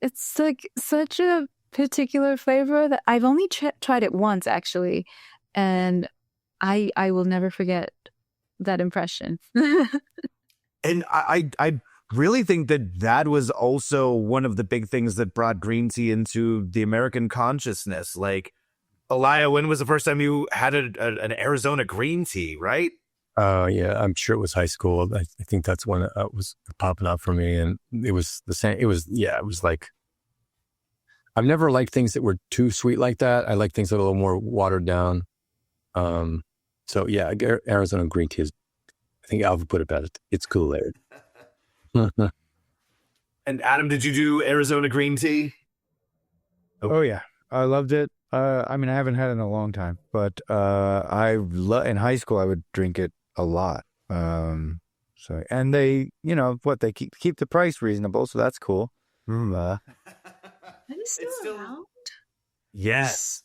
It's like such a particular flavor that I've only tried it once actually, and I will never forget that impression. And I really think that was also one of the big things that brought green tea into the American consciousness. Like, Eliah, when was the first time you had an Arizona green tea, right? Yeah, I'm sure it was high school. I think that's when it was popping up for me. And it was the same. It was like, I've never liked things that were too sweet like that. I like things that are a little more watered down. So yeah, Arizona green tea is, I think Alva put it best. It's Kool-Aid. And Adam, did you do Arizona green tea? Oh yeah, I loved it. I mean, I haven't had it in a long time, but in high school I would drink it a lot. So, and they, they keep the price reasonable, so that's cool. Are you still around? Yes.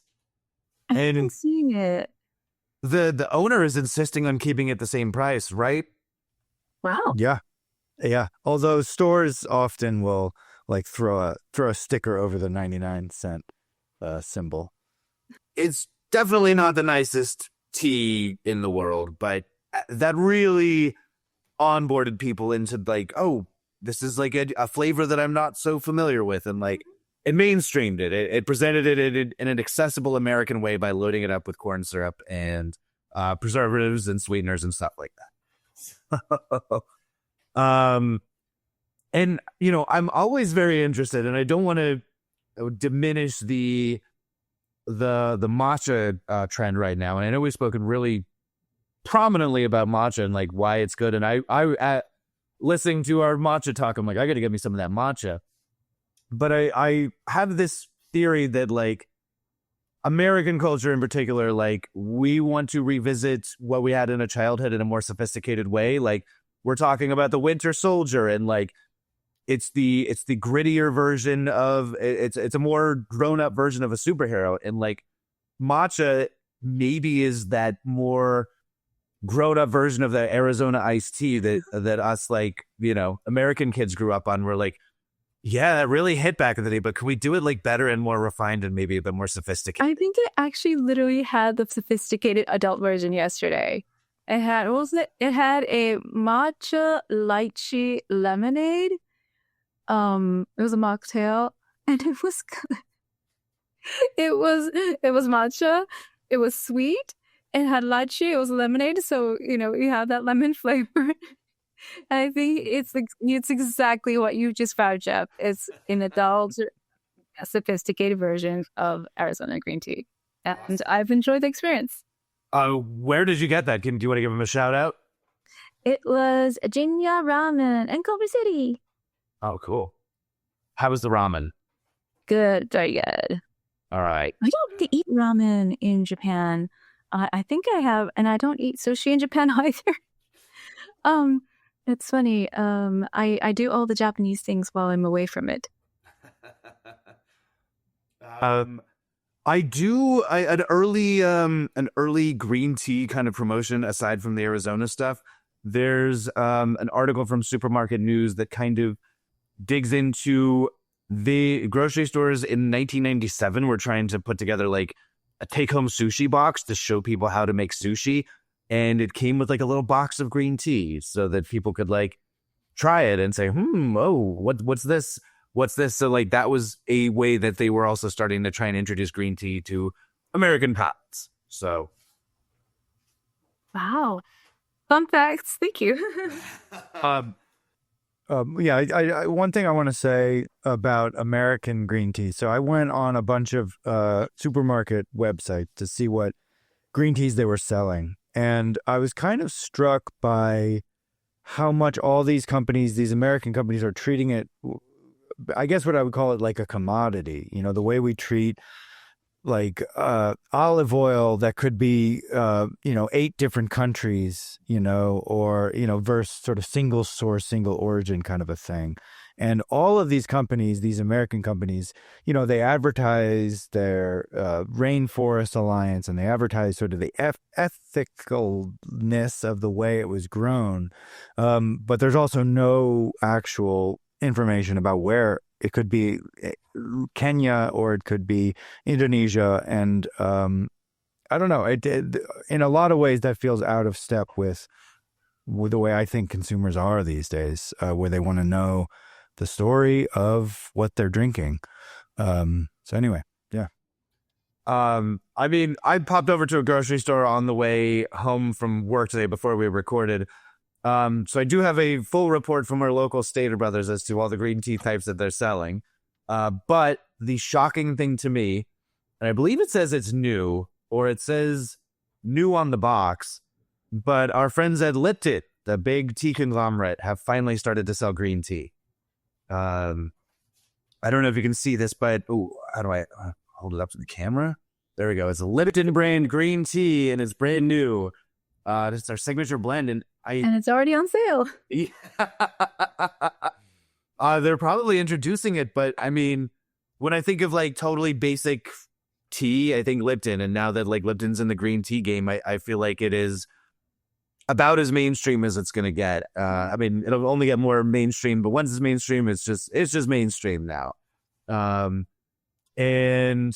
I haven't seen it. The owner is insisting on keeping it the same price, right? Wow. Yeah. Although stores often will like throw a sticker over the 99-cent symbol. It's definitely not the nicest tea in the world, but that really onboarded people into like, oh, this is like a flavor that I'm not so familiar with, and like it mainstreamed it. It presented it in an accessible American way by loading it up with corn syrup and preservatives and sweeteners and stuff like that. And I'm always very interested, and I don't want to diminish the matcha trend right now. And I know we've spoken really prominently about matcha and like why it's good. And I listening to our matcha talk, I'm like, I got to get me some of that matcha. But I have this theory that like American culture in particular, like we want to revisit what we had in a childhood in a more sophisticated way. Like we're talking about the Winter Soldier, and like it's the grittier version of it's a more grown up version of a superhero, and like matcha maybe is that more grown up version of the Arizona iced tea that us like American kids grew up on. We're like, yeah, that really hit back in the day, but can we do it like better and more refined and maybe a bit more sophisticated? I think it actually literally had the sophisticated adult version yesterday. It had It had a matcha lychee lemonade. It was a mocktail, and it was good. It was matcha. It was sweet. It had lychee. It was lemonade, so you have that lemon flavor. I think it's exactly what you just found, Jef. It's an adult, sophisticated version of Arizona green tea, and I've enjoyed the experience. Where did you get that? Do you want to give him a shout out? It was Jinya Ramen in Culver City. Oh, cool. How was the ramen? Good, very good. All right. I don't get to eat ramen in Japan. I think I have, and I don't eat sushi in Japan either. It's funny. I do all the Japanese things while I'm away from it. I do an early green tea kind of promotion aside from the Arizona stuff. There's an article from Supermarket News that kind of digs into the grocery stores in 1997 were trying to put together like a take-home sushi box to show people how to make sushi. And it came with like a little box of green tea so that people could like try it and say, what's this? What's this? So like that was a way that they were also starting to try and introduce green tea to American palates. So. Wow. Fun facts. Thank you. One thing I want to say about American green tea. So I went on a bunch of supermarket websites to see what green teas they were selling. And I was kind of struck by how much all these companies, these American companies, are treating it, I guess what I would call it like a commodity. You know, the way we treat like olive oil that could be, 8 different countries, or, versus sort of single source, single origin kind of a thing. And all of these companies, these American companies, they advertise their Rainforest Alliance and they advertise sort of the ethicalness of the way it was grown. But there's also no actual information about where it could be Kenya or it could be Indonesia. And I don't know. In a lot of ways, that feels out of step with the way I think consumers are these days, where they want to know the story of what they're drinking. So anyway, yeah. I mean, I popped over to a grocery store on the way home from work today before we recorded. So I do have a full report from our local Stater Brothers as to all the green tea types that they're selling. But the shocking thing to me, and I believe it says it's new, or it says new on the box, but our friends at Lipton, the big tea conglomerate, have finally started to sell green tea. I don't know if you can see this, but how do I hold it up to the camera? There we go. It's a Lipton brand green tea, and it's brand new. It's our signature blend, and it's already on sale. Yeah. They're probably introducing it, but I mean, when I think of like totally basic tea, I think Lipton, and now that like Lipton's in the green tea game, I feel like it is about as mainstream as it's going to get. I mean, it'll only get more mainstream, but once it's mainstream, it's just mainstream now. And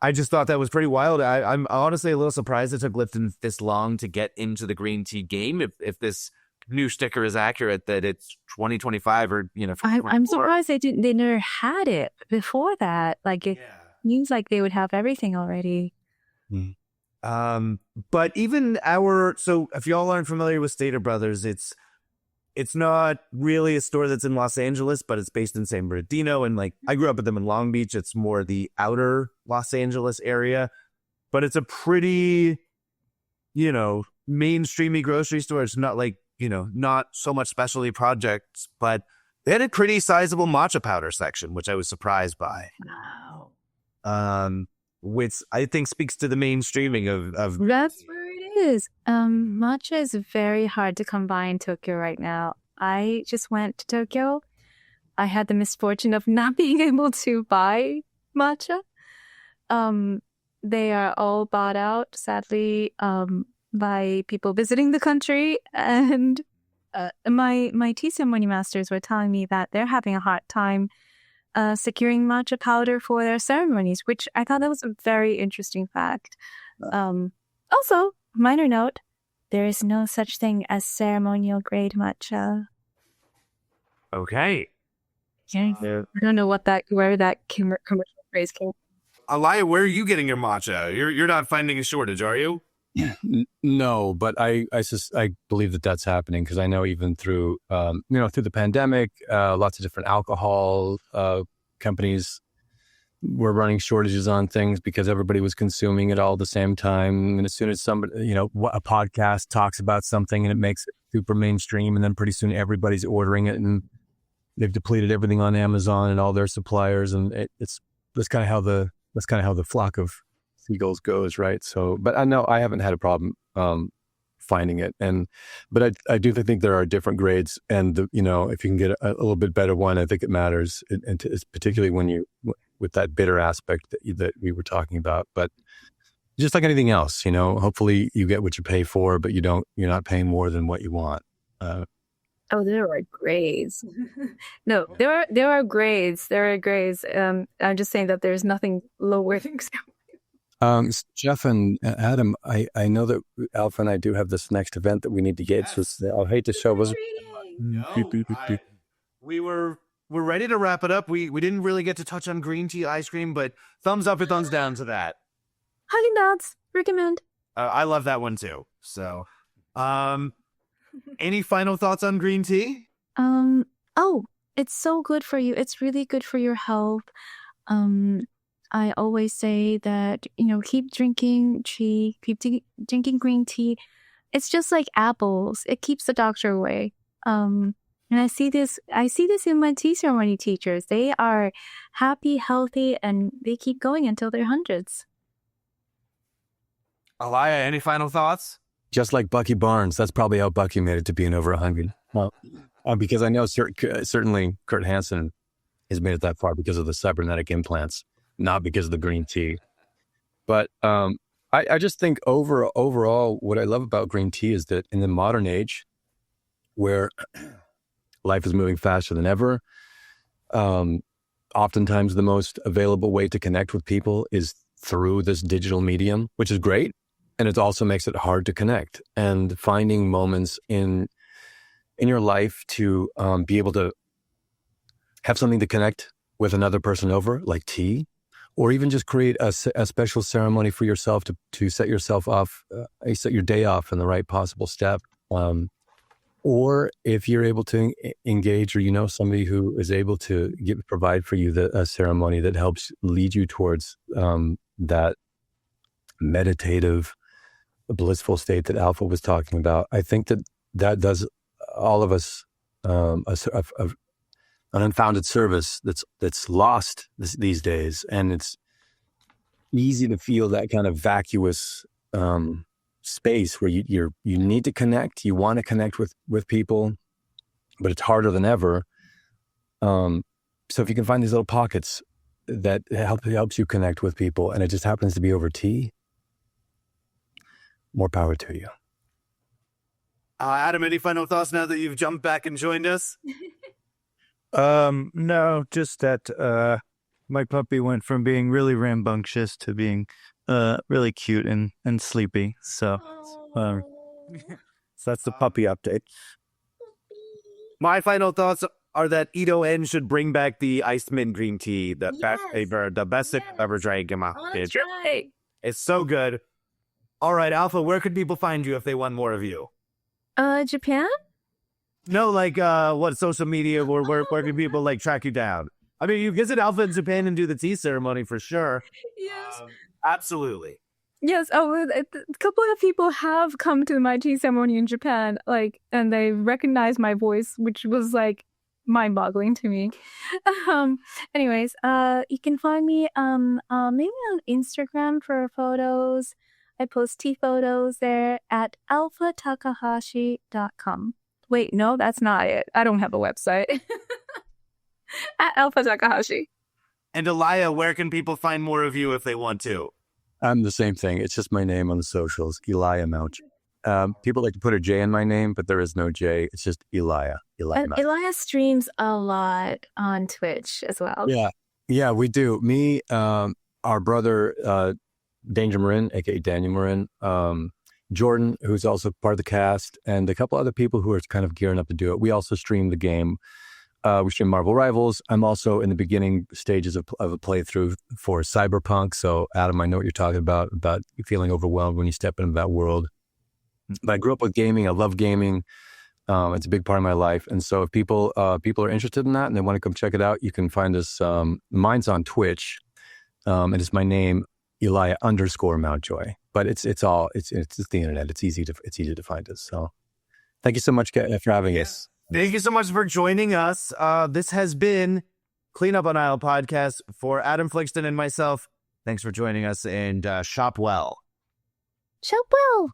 I just thought that was pretty wild. I'm honestly a little surprised it took Lipton this long to get into the green tea game. If this new sticker is accurate, that it's 2025 or I'm surprised they never had it before that. Like it seems like they would have everything already. Mm. But even so if y'all aren't familiar with Stater Brothers, it's not really a store that's in Los Angeles, but it's based in San Bernardino. And like, I grew up with them in Long Beach. It's more the outer Los Angeles area, but it's a pretty, mainstreamy grocery store. It's not like, not so much specialty projects, but they had a pretty sizable matcha powder section, which I was surprised by. Wow. Which I think speaks to the mainstreaming of That's where it is. Matcha is very hard to come by in Tokyo right now. I just went to Tokyo. I had the misfortune of not being able to buy matcha. They are all bought out, sadly, by people visiting the country. And my tea ceremony masters were telling me that they're having a hard time securing matcha powder for their ceremonies, which I thought that was a very interesting fact. Also, minor note, there is no such thing as ceremonial grade matcha. Okay. Yeah. I don't know where that commercial phrase came from. Eliah, where are you getting your matcha? You're not finding a shortage, are you? No, but I believe that that's happening because I know even through through the pandemic, lots of different alcohol companies were running shortages on things because everybody was consuming it all at the same time. And as soon as somebody, a podcast talks about something and it makes it super mainstream, and then pretty soon everybody's ordering it, and they've depleted everything on Amazon and all their suppliers, and that's kind of how the flock of seagulls goes, right? So, but I know I haven't had a problem finding it. But I do think there are different grades, and if you can get a little bit better one, I think it matters, and particularly when with that bitter aspect that we were talking about. But just like anything else, hopefully you get what you pay for, but you're not paying more than what you want. Oh, there are grades. No, there are grades. There are grades. I'm just saying that there's nothing lower than Jef and Adam, I know that Alpha and I do have this next event that we need to get. So I'll hate to show us. We're ready to wrap it up. We didn't really get to touch on green tea ice cream, but thumbs up or thumbs down to that. Haagen Dazs, recommend. I love that one too. So, any final thoughts on green tea? Oh, it's so good for you. It's really good for your health. I always say that, keep drinking tea, drinking green tea. It's just like apples. It keeps the doctor away. And I see this in my tea ceremony teachers. They are happy, healthy, and they keep going until their hundreds. Eliah, any final thoughts? Just like Bucky Barnes, that's probably how Bucky made it to being over 100. Well, because I know certainly Kurt Hansen has made it that far because of the cybernetic implants, not because of the green tea. But I just think overall, what I love about green tea is that in the modern age, where life is moving faster than ever, oftentimes the most available way to connect with people is through this digital medium, which is great. And it also makes it hard to connect. And finding moments in your life to be able to have something to connect with another person over, like tea, or even just create a special ceremony for yourself to set yourself off, set your day off in the right possible step. Or if you're able to engage, or somebody who is able to provide for you a ceremony that helps lead you towards that meditative, blissful state that Alpha was talking about. I think that does all of us an unfounded service that's lost these days, and it's easy to feel that kind of vacuous space where you need to connect, you want to connect with people, but it's harder than ever. So if you can find these little pockets that helps you connect with people, and it just happens to be over tea, more power to you. Adam, any final thoughts now that you've jumped back and joined us? No, just that my puppy went from being really rambunctious to being really cute and sleepy. So, so that's the puppy update. My final thoughts are that Ito En should bring back the iced mint green tea, the best thing I've ever drank in my life. It's so good. All right, Alpha, where could people find you if they want more of you? Japan? No, like what social media or where can people track you down? I mean, you visit Alpha in Japan and do the tea ceremony for sure. Yes. Absolutely. Yes. Oh, a couple of people have come to my tea ceremony in Japan, and they recognized my voice, which was mind-boggling to me. Anyways, you can find me maybe on Instagram for photos. I post tea photos there at alphatakahashi.com. Wait, no, that's not it. I don't have a website. At Alpha Takahashi. And Eliah, where can people find more of you if they want to? I'm the same thing. It's just my name on the socials, Eliah Mountjoy. People like to put a J in my name, but there is no J. It's just Eliah. Eliah streams a lot on Twitch as well. Yeah, we do. Me, our brother, Danger Marin, aka Daniel Marin, Jordan, who's also part of the cast, and a couple other people who are kind of gearing up to do it. We also stream the game. We stream Marvel Rivals. I'm also in the beginning stages of a playthrough for Cyberpunk. So, Adam, I know what you're talking about feeling overwhelmed when you step into that world. But I grew up with gaming. I love gaming. It's a big part of my life. And so if people are interested in that and they want to come check it out, you can find us. Mine's on Twitch. And it's my name, Eliah _Mountjoy. But it's the internet. It's easy to find us. So thank you so much for having us. Thank you so much for joining us. This has been Clean Up on Aisle podcast for Adam Fligsten and myself. Thanks for joining us, and shop well. Shop well.